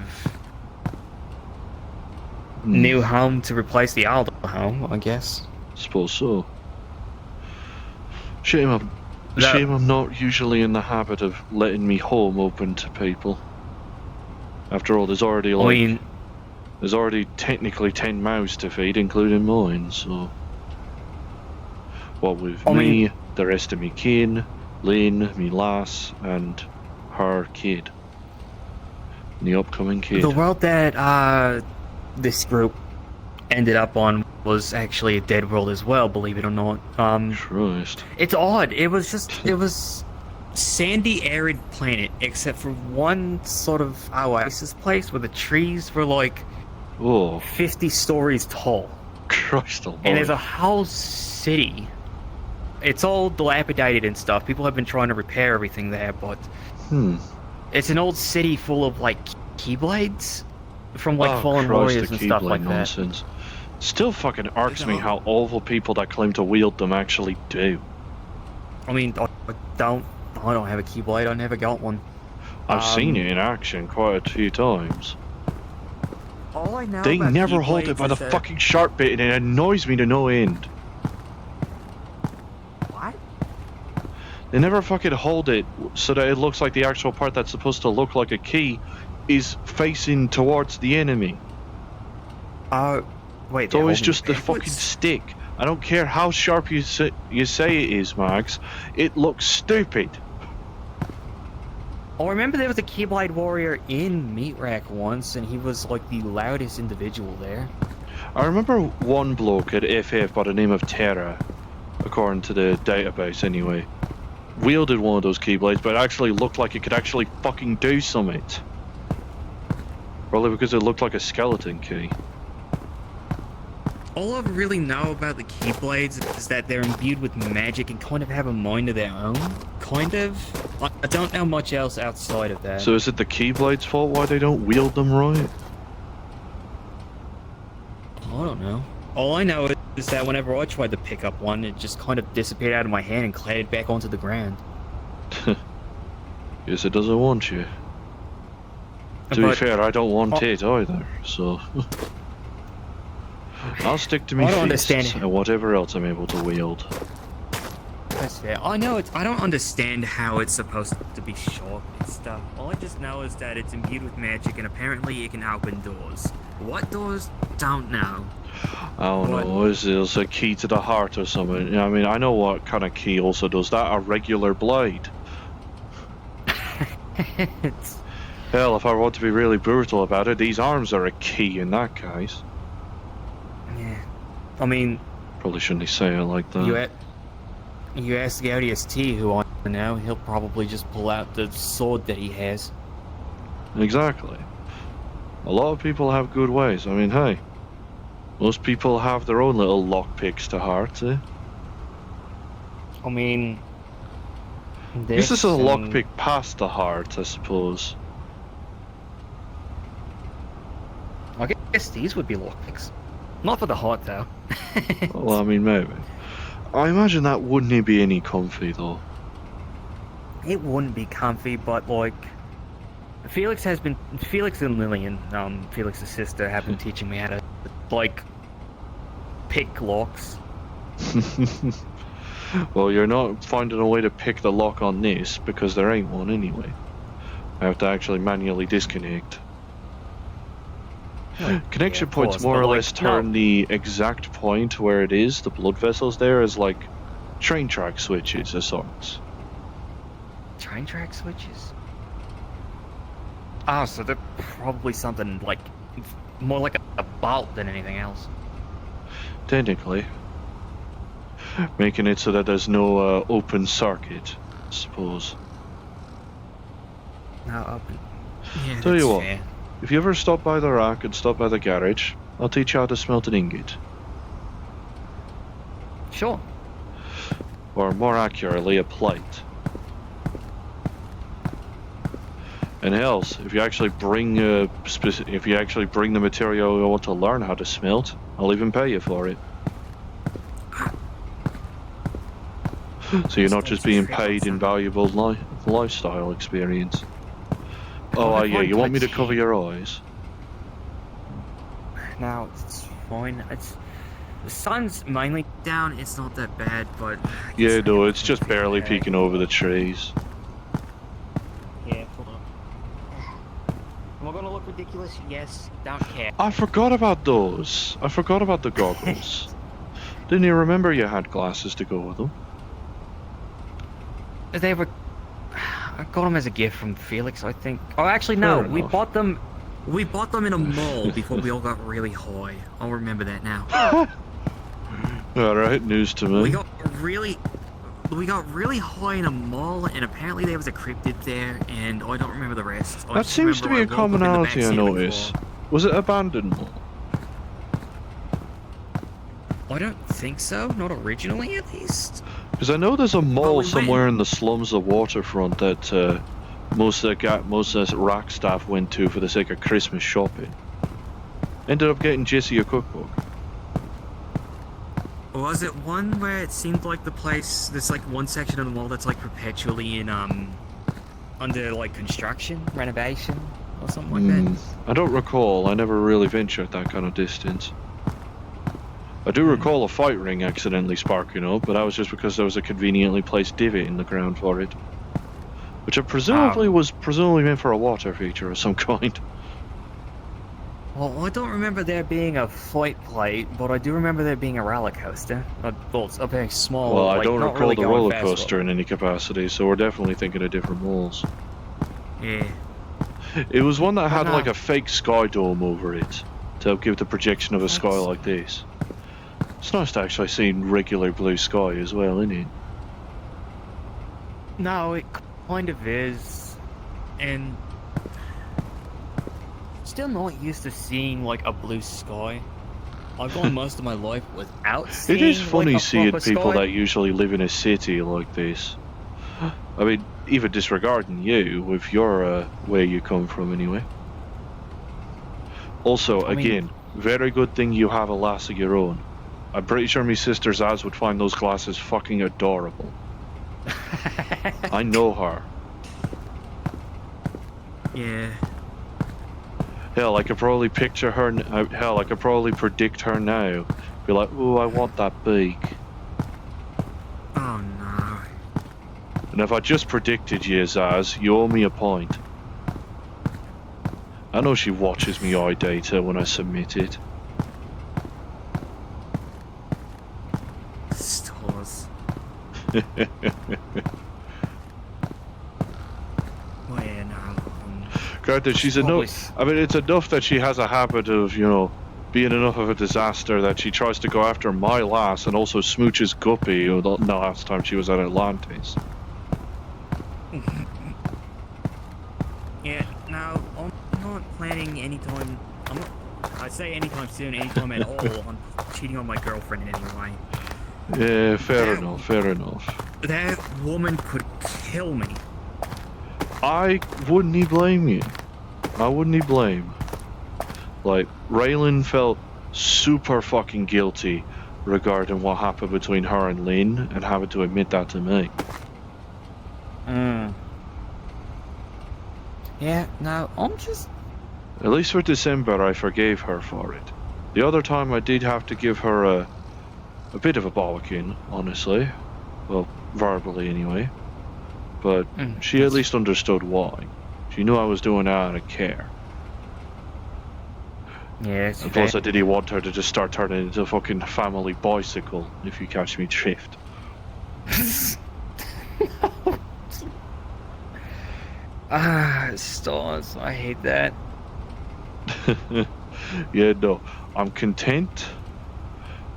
new home to replace the old home, I guess.
Suppose so. Shame
That-
I'm not usually in the habit of letting me home open to people. After all, there's already
I mean,
there's already technically 10 mouths to feed, including mine, so... What with
I
me,
mean-
the rest of me kin, Lynn, me lass, and her kid. The upcoming kid.
the world that this group ended up on was actually a dead world as well, believe it or not.
Christ.
It's odd. It was sandy, arid planet, except for one sort of oasis place where the trees were like
Oh,
50 stories tall.
Christ almighty.
And there's a whole city. It's all dilapidated and stuff. People have been trying to repair everything there, but it's an old city full of like keyblades from like fallen warriors and stuff like
nonsense. Still fucking irks me how awful people that claim to wield them actually do.
I mean, I don't have a keyblade. I never got one.
I've seen it in action quite a few times.
All I know
They
about
never hold
keyblades
it by the
is that-
fucking sharp bit, and it annoys me to no end.
What?
They never fucking hold it so that it looks like the actual part that's supposed to look like a key is facing towards the enemy.
Wait.
It's always just the fucking stick. I don't care how sharp you say it is, Max. It looks stupid.
I remember there was a Keyblade warrior in Meat Rack once, and he was like the loudest individual there.
I remember one bloke at FF by the name of Terra, according to the database anyway, wielded one of those Keyblades, but it actually looked like it could actually fucking do something. Probably because it looked like a skeleton key.
All I really know about the Keyblades is that they're imbued with magic and kind of have a mind of their own. Kind of. I don't know much else outside of that.
So is it the Keyblade's fault why they don't wield them right?
I don't know. All I know is that whenever I tried to pick up one, it just kind of disappeared out of my hand and clattered back onto the ground.
Guess it doesn't want you. To be fair, I don't want it either, so... I'll stick to me fists and whatever else I'm able to wield.
That's fair. I know I don't understand how it's supposed to be sharp and stuff. All I just know is that it's imbued with magic and apparently it can open doors. What doors? Don't know.
I don't know, is it a key to the heart or something? I mean, I know what kind of key also does that, a regular blade. Hell, if I want to be really brutal about it, these arms are a key in that case.
Yeah. I mean...
Probably shouldn't say it like that.
You ask the ODST who I know, he'll probably just pull out the sword that he has.
Exactly. A lot of people have good ways. I mean, hey, most people have their own little lockpicks to hearts, eh?
I mean...
This is a lockpick past the heart, I suppose.
I guess these would be lockpicks. Not for the heart, though.
Well, I mean, maybe. I imagine that wouldn't be any comfy, though.
It wouldn't be comfy, but, like... Felix and Lillian, Felix's sister, have been teaching me how to, like, pick locks.
Well, you're not finding a way to pick the lock on this, because there ain't one anyway. I have to actually manually disconnect. Connection points more or less turn the exact point where it is, the blood vessels there, as like train track switches of sorts.
Train track switches? Ah, so they're probably something like, more like a bolt than anything else.
Technically. Making it so that there's no open circuit, I suppose.
No, open. Yeah,
Tell you what.
fair.
If you ever stop by the rack and stop by the garage, I'll teach you how to smelt an ingot.
Sure.
Or more accurately, a plate. And else, if you actually bring the material you want to learn how to smelt, I'll even pay you for it. So you're not just being paid invaluable lifestyle experience. Oh, yeah, you want me to cover your eyes?
No, it's fine. The sun's mainly down, it's not that bad, but...
Yeah, no, it's just barely peeking over the trees.
Yeah, hold on. Am I gonna look ridiculous? Yes, don't care.
I forgot about those. I forgot about the goggles. Didn't you remember you had glasses to go with them?
They were... I got them as a gift from Felix, I think. Oh, actually, no. We bought them in a mall before we all got really high. I'll remember that now.
Alright, news to me.
We got really... we got really high in a mall, and apparently there was a cryptid there, and I don't remember the rest. I
That
just
seems to be
remember
a
I woke up in the
commonality I
backseat of a
notice.
car.
Was it abandoned mall?
I don't think so. Not originally, at least.
Because I know there's a mall
we
somewhere
went.
in the slums of Waterfront that most of the rack staff went to for the sake of Christmas shopping. Ended up getting Jesse a cookbook.
Was it one where it seemed like the place? There's like one section of the mall that's like perpetually in under like construction, renovation, or something like that.
I don't recall. I never really ventured that kind of distance. I do recall a fight ring accidentally sparking up, but that was just because there was a conveniently placed divot in the ground for it. Which was presumably meant for a water feature of some kind.
Well, I don't remember there being a fight plate, but I do remember there being a roller coaster. Well, it's a very small.
Well, I
like,
don't
not
recall
really
the
going
roller
fast,
coaster
but-
in any capacity, so we're definitely thinking of different malls.
Yeah.
It was one that had
no.
like a fake sky dome over it to help give the projection of a sky
That's-
like this. It's nice to actually see regular blue sky as well, isn't it?
No, it kind of is, and still not used to seeing like a blue sky. I've gone most of my life without seeing.
It is funny
like, a
seeing
proper
people
sky.
that usually live in a city like this. I mean, even disregarding you with your where you come from anyway. Also,
I mean-
again, very good thing you have a lass of your own. I'm pretty sure my sister Zaz would find those glasses fucking adorable. I know her.
Yeah.
Hell, I could probably picture her. Hell, I could probably predict her now. Be like, ooh, I want that beak.
Oh no.
And if I just predicted you, Zaz, you owe me a point. I know she watches me eye data when I submit it.
Stores. Well, yeah, no.
Granted, she's
probably
enough. I mean, it's enough that she has a habit of, being enough of a disaster that she tries to go after my lass and also smooches Guppy the last time she was at Atlantis.
Yeah, no, I'm not planning anytime. I'd say anytime soon, anytime at all, on cheating on my girlfriend in any way.
Yeah, fair enough, fair enough.
That woman could kill me.
I wouldn't blame you. I wouldn't blame. Like, Raylan felt super fucking guilty regarding what happened between her and Lynn and having to admit that to me.
Yeah, no, I'm just...
At least for December, I forgave her for it. The other time, I did have to give her a bit of a bollocking, honestly. Well, verbally anyway. But she at least understood why. She knew I was doing it out of care.
Yeah, it's
And plus, I didn't want her to just start turning into a fucking family bicycle, if you catch me drift.
stars, I hate that.
Yeah, no. I'm content.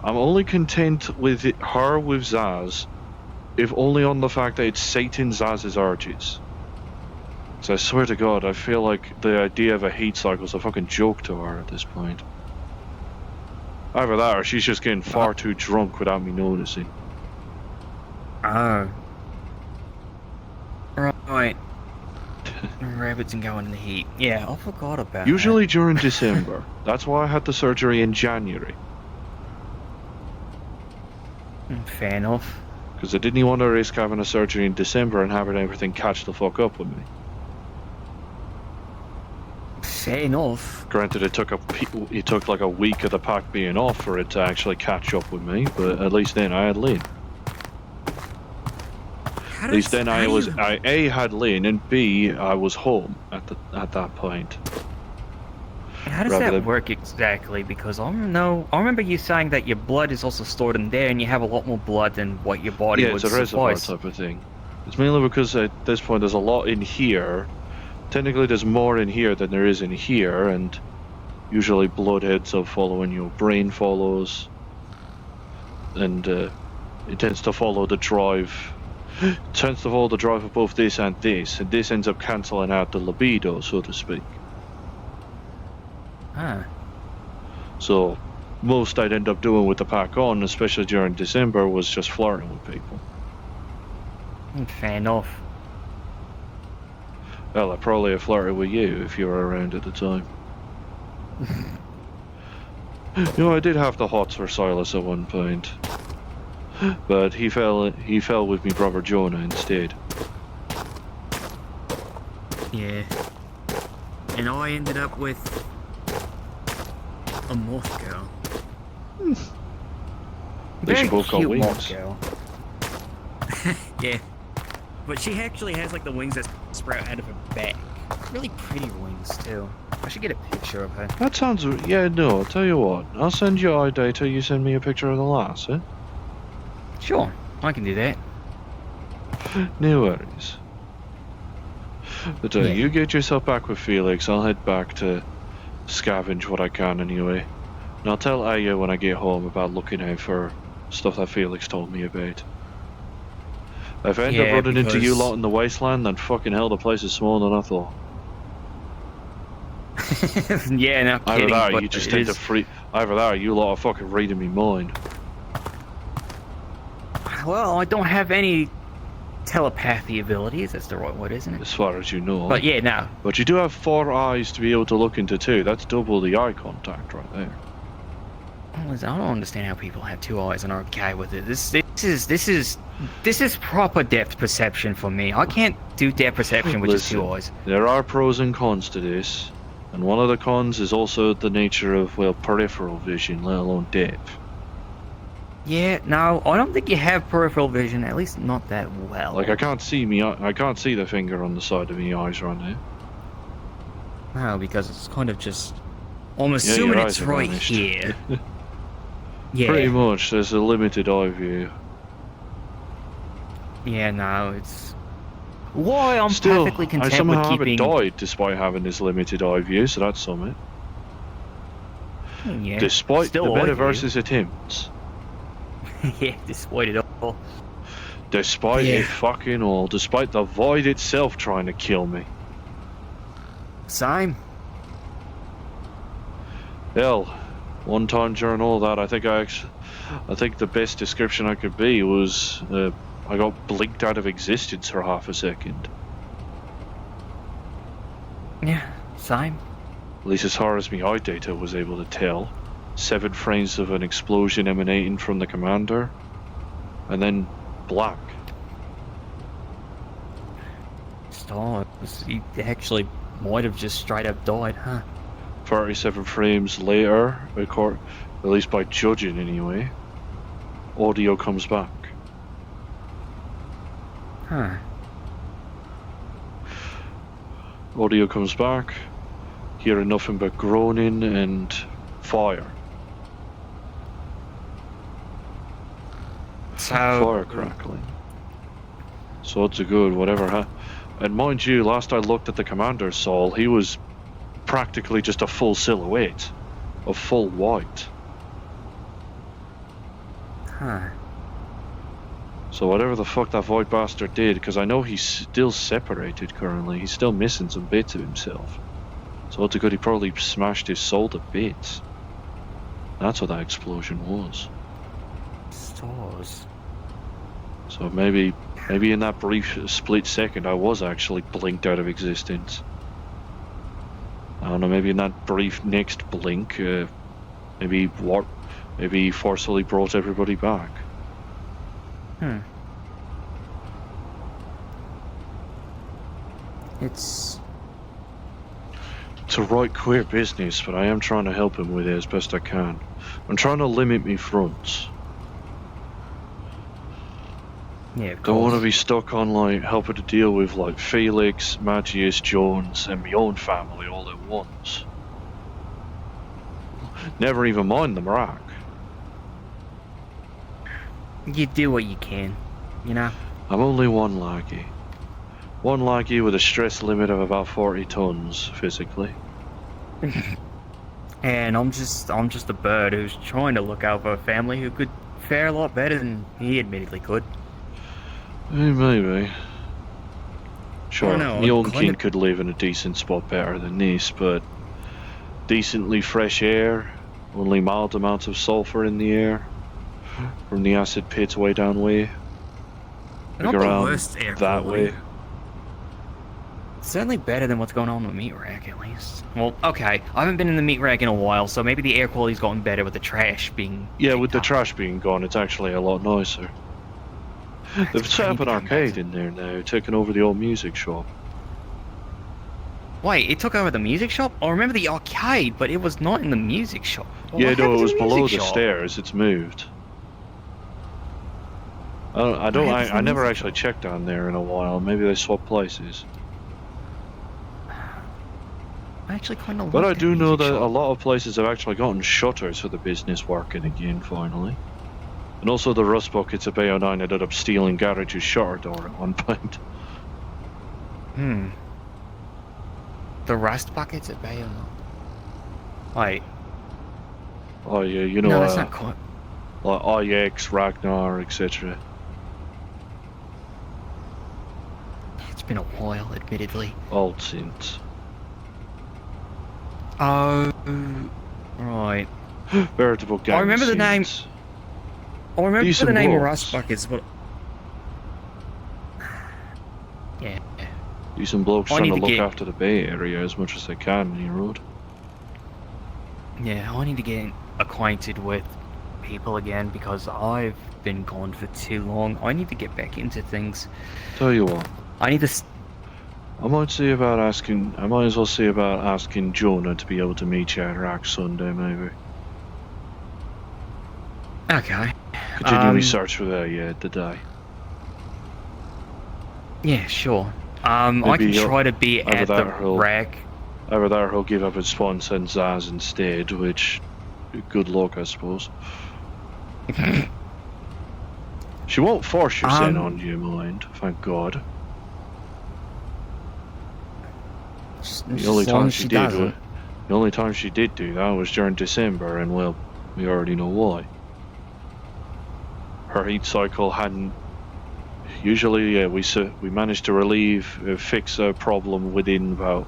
I'm only content with her with Zaz, if only on the fact that it's Satan Zaz's urges. So I swear to God, I feel like the idea of a hate cycle is a fucking joke to her at this point. Either that, or she's just getting far too drunk without me noticing.
Oh. Right. Rabbits and going in the heat. Yeah, I forgot about
Usually during December. That's why I had the surgery in January.
that. Fair enough.
Because I didn't want to risk having a surgery in December and having everything catch the fuck up with me.
Fair enough.
Granted, it took like a week of the pack being off for it to actually catch up with me, but at least then I had Lynn.
How
At least then I
does-
A had Lynn, and B, I was home at that point.
How does
rather
that
than-
work exactly? Because I remember you saying that your blood is also stored in there, and you have a lot more blood than what your body
Yeah,
would
it's a reservoir
suffice.
type of thing. It's mainly because at this point there's a lot in here. Technically, there's more in here than there is in here, and usually blood ends up following your brain follows, and it tends to follow the drive tends to hold the drive of both this and this ends up cancelling out the libido, so to speak.
Huh.
So, most I'd end up doing with the pack on, especially during December, was just flirting with people.
Fair enough.
Well, I probably have flirted with you if you were around at the time. You know, I did have the hots for Silas at one point, but he fell with me brother Jonah instead.
Yeah. And I ended up with a moth girl.
They should both got
cute
wings.
moth girl. Yeah. But she actually has like the wings that sprout out of her back. Really pretty wings too. I should get a picture of her.
That sounds... Yeah, no, I'll tell you what. I'll send you eye data, you send me a picture of the lass, eh?
Sure, I can do that.
No worries. But
Yeah.
you get yourself back with Felix, I'll head back to scavenge what I can anyway. And I'll tell Aya when I get home about looking out for stuff that Felix told me about. If I end up
Yeah,
running into you
because-
lot in the wasteland, then fucking hell, the place is smaller than I thought.
Yeah, no
Either
kidding.
that, or
but
you just
it
tend to
is-
free. Either that, or you lot are fucking reading me mind.
Well, I don't have any telepathy abilities. That's the right word, isn't it?
As far as you know.
But yeah, no.
But you do have 4 eyes to be able to look into 2. That's double the eye contact right there.
I don't understand how people have 2 eyes and are okay with it. This is proper depth perception for me. I can't do depth perception with just 2
Listen,
eyes.
There are pros and cons to this. And one of the cons is also the nature of, well, peripheral vision, let alone depth.
Yeah, no, I don't think you have peripheral vision. At least not that well.
Like, I can't see the finger on the side of my eyes right now.
No, because it's kind of just. I'm
Yeah,
assuming
your
it's
eyes are
right
vanished.
here. Yeah.
Pretty much, there's a limited eye view.
Yeah, no, it's. Why I'm
Still,
perfectly
I
content
somehow
with keeping.
haven't died despite having this limited eye view, so that's something.
Yeah,
Despite
still
the
eye view.
metaverse's attempts.
Yeah, despite it all.
Despite
Yeah.
it fucking all. Despite the void itself trying to kill me.
Same.
Hell, one time during all that, I think the best description I could be was I got blinked out of existence for half a second.
Yeah, same.
At least as far as my eye data was able to tell. 7 frames of an explosion emanating from the commander, and then black.
Stars. He actually might have just straight up died, huh?
37 frames later, at least by judging anyway, audio comes back.
Huh.
Audio comes back, hearing nothing but groaning and fire.
So.
Fire crackling. So it's a good whatever. And mind you, last I looked at the commander's soul, he was practically just a full silhouette of full white.
Huh.
So whatever the fuck that void bastard did, because I know he's still separated currently, he's still missing some bits of himself. So it's a good he probably smashed his soul to bits. That's what that explosion was.
Stars.
So maybe in that brief split second I was actually blinked out of existence. I don't know, maybe in that brief next blink, maybe forcefully brought everybody back.
It's
It's a right queer business, but I am trying to help him with it as best I can. I'm trying to limit me fronts.
yeah, of
Don't want to
course.
be stuck on like helping to deal with like Felix, Magius, Jones, and my own family all at once. Never even mind the Marak.
You do what you can, you know.
I'm only one lackey. One lackey with a stress limit of about 40 tons physically.
And I'm just a bird who's trying to look out for a family who could fare a lot better than he admittedly could.
Maybe. Sure,
know,
my own
kind
king
of-
could live in a decent spot better than this, but decently fresh air, only mild amounts of sulfur in the air from the acid pits way down way.
Not
Like
the
around
worst air
that
quality.
way.
Certainly better than what's going on with Meat Rack, at least. Well, okay, I haven't been in the Meat Rack in a while, so maybe the air quality's gotten better with the trash being.
Yeah, with the
picked up.
trash being gone, it's actually a lot nicer. They've
That's
set up an
crazy to come back
arcade
to-
in there now, taking over the old music shop.
Wait, it took over the music shop? I remember the arcade, but it was not in the music shop. Well,
Yeah,
what
no,
happened
it
to
was
the
below
music
the
shop?
stairs. It's moved. I
happened to the
never
music
actually
shop?
checked down there in a while. Maybe they swapped places.
I actually kind of.
But I
like
do know that
shop.
a lot of places have actually gotten shutters for the business working again, finally. And also the rust buckets at Bay 09 ended up stealing Garage's shutter door at one point.
The rust buckets at Bay or not? Wait.
Oh yeah, you know,
No, that's not quite.
like IX, Ragnar, etc.
It's been a while, admittedly.
Old synths.
Oh, right.
Veritable gang
I remember the name.
synths.
I remember
Decent
the name of
blokes.
rust buckets, but yeah.
Decent blokes
I
trying
need
to
to
look
get-
after the Bay Area as much as they can, you know.
Yeah, I need to get acquainted with people again because I've been gone for too long. I need to get back into things.
Tell you what,
I need to.
I might as well see about asking Jonah to be able to meet you at Rack Sunday, maybe.
Okay.
Continue research for that, yeah, today.
Yeah, sure. I
Maybe
can
he'll-
try to be
either
at the
that or he'll-
rack.
Either that or he'll give up his spawn and send Zaz instead, which, good luck, I suppose. She won't force your sin on you, mind, thank God. The only time she did, the only time she did do that was during December, and well, we already know why. Her heat cycle hadn't. Usually, yeah, we managed to fix a problem within about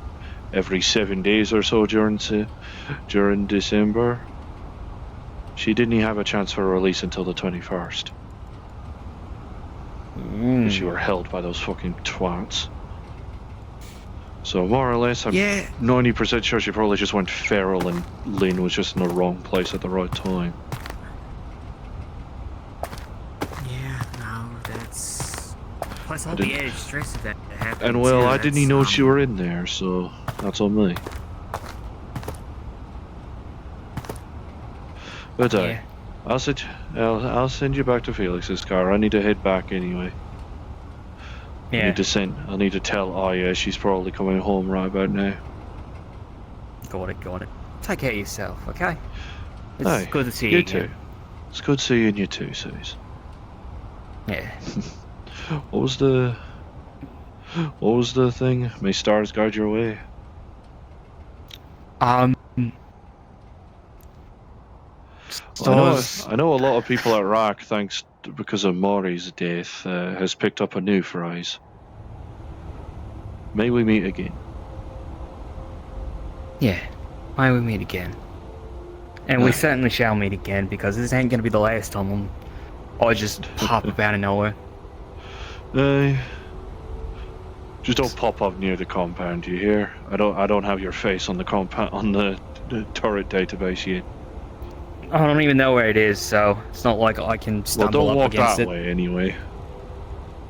every 7 days or so during December. She didn't have a chance for a release until the 21st. Because you were held by those fucking twats. So more or less, I'm
Yeah.
90% sure she probably just went feral and Lynn was just in the wrong place at the right time.
Yeah, no, that's. Plus, I'll
didn't-
be added stress if that happens.
And well,
too.
I didn't even
That's,
know she were in there, so that's on me. But
Yeah.
I'll send you back to Felix's car. I need to head back anyway. I
Yeah.
need to tell Aya she's probably coming home right about now.
Got it. Take care of yourself, okay? It's
Aye,
good to see
you
you
too.
again.
It's good seeing you too, Suze.
Yeah.
What was the thing? May stars guide your way. I know a lot of people at Rack, because of Maury's death, has picked up a new phrase. May we meet again.
Yeah. May we meet again. And we certainly shall meet again because this ain't gonna be the last time I just pop up out of nowhere.
Just don't pop up near the compound, you hear? I don't have your face on the compound on the turret database yet.
I don't even know where it is, so it's not like I can
Well,
stumble
don't
up
walk
against
that
it.
way anyway.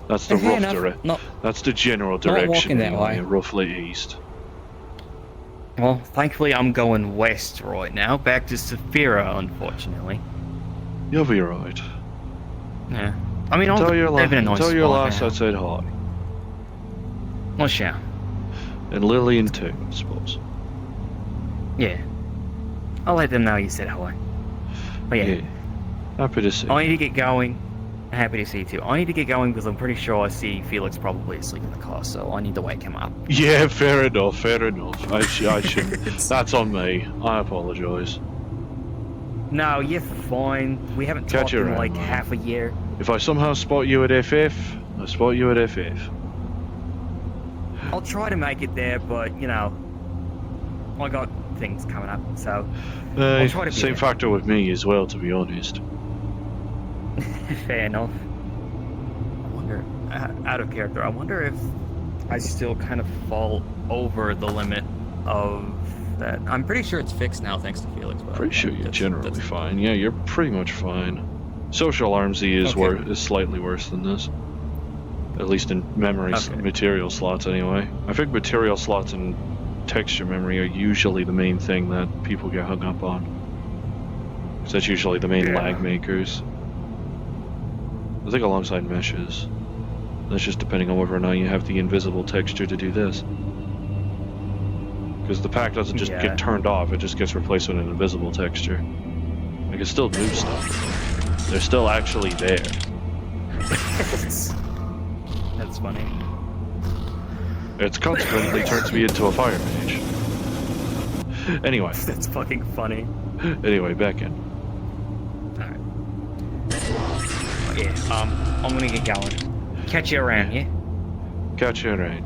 That's the
Fair
rough
enough.
direction.
Not,
That's the general
Not
direction.
walking that
anyway,
way.
roughly east.
well, thankfully I'm going west right now, back to Saphira, unfortunately.
You'll be right.
Yeah. I mean, I'll
Tell your
live in a nice
tell your
spot
lass
now.
I said hi.
Well, shall.
And Lillian too, I suppose.
Yeah. I'll let them know you said hi. But yeah,
Happy to see.
I need to get going. I'm happy to see you too. I need to get going because I'm pretty sure I see Felix probably asleep in the car, so I need to wake him up.
Yeah, fair enough. I should. That's on me. I apologise.
No, you're fine. We haven't
Catch
talked
you
in
around,
like
man.
half a year.
If I somehow spot you at FF, I spot you at FF.
I'll try to make it there, but you know, I got things coming up, so I'll try to be
Same
there.
factor with me as well, to be honest.
Fair enough. I wonder, out of character, I wonder if I still kind of fall over the limit of that. I'm pretty sure it's fixed now, thanks to Felix. But
Pretty sure you're
that's-
generally
that's-
fine. Yeah, you're pretty much fine. Social armsy is
Okay.
is slightly worse than this. At least in memory
Okay.
material slots, anyway. I think material slots and texture memory are usually the main thing that people get hung up on. 'Cause that's usually the main
Yeah.
lag makers. I think alongside meshes. That's just depending on whether or not you have the invisible texture to do this. Because the pack doesn't just
Yeah.
get turned off, it just gets replaced with an invisible texture. I can still move stuff. They're still actually there.
That's funny.
It's consequently turns me into a fire mage. Anyway,
That's fucking funny.
back in.
Alright. Yeah, I'm gonna get going. Catch you around, yeah?
Catch you around.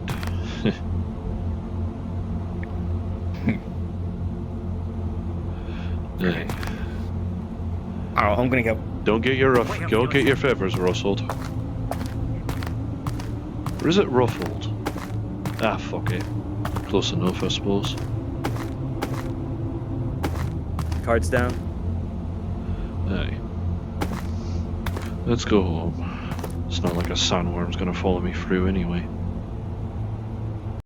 Okay. Alright, I'm gonna go.
Don't get your feathers rustled. Or is it ruffled? Ah, fuck it. Close enough, I suppose.
Cards down.
Aye. Let's go home. It's not like a sandworm's gonna follow me through anyway.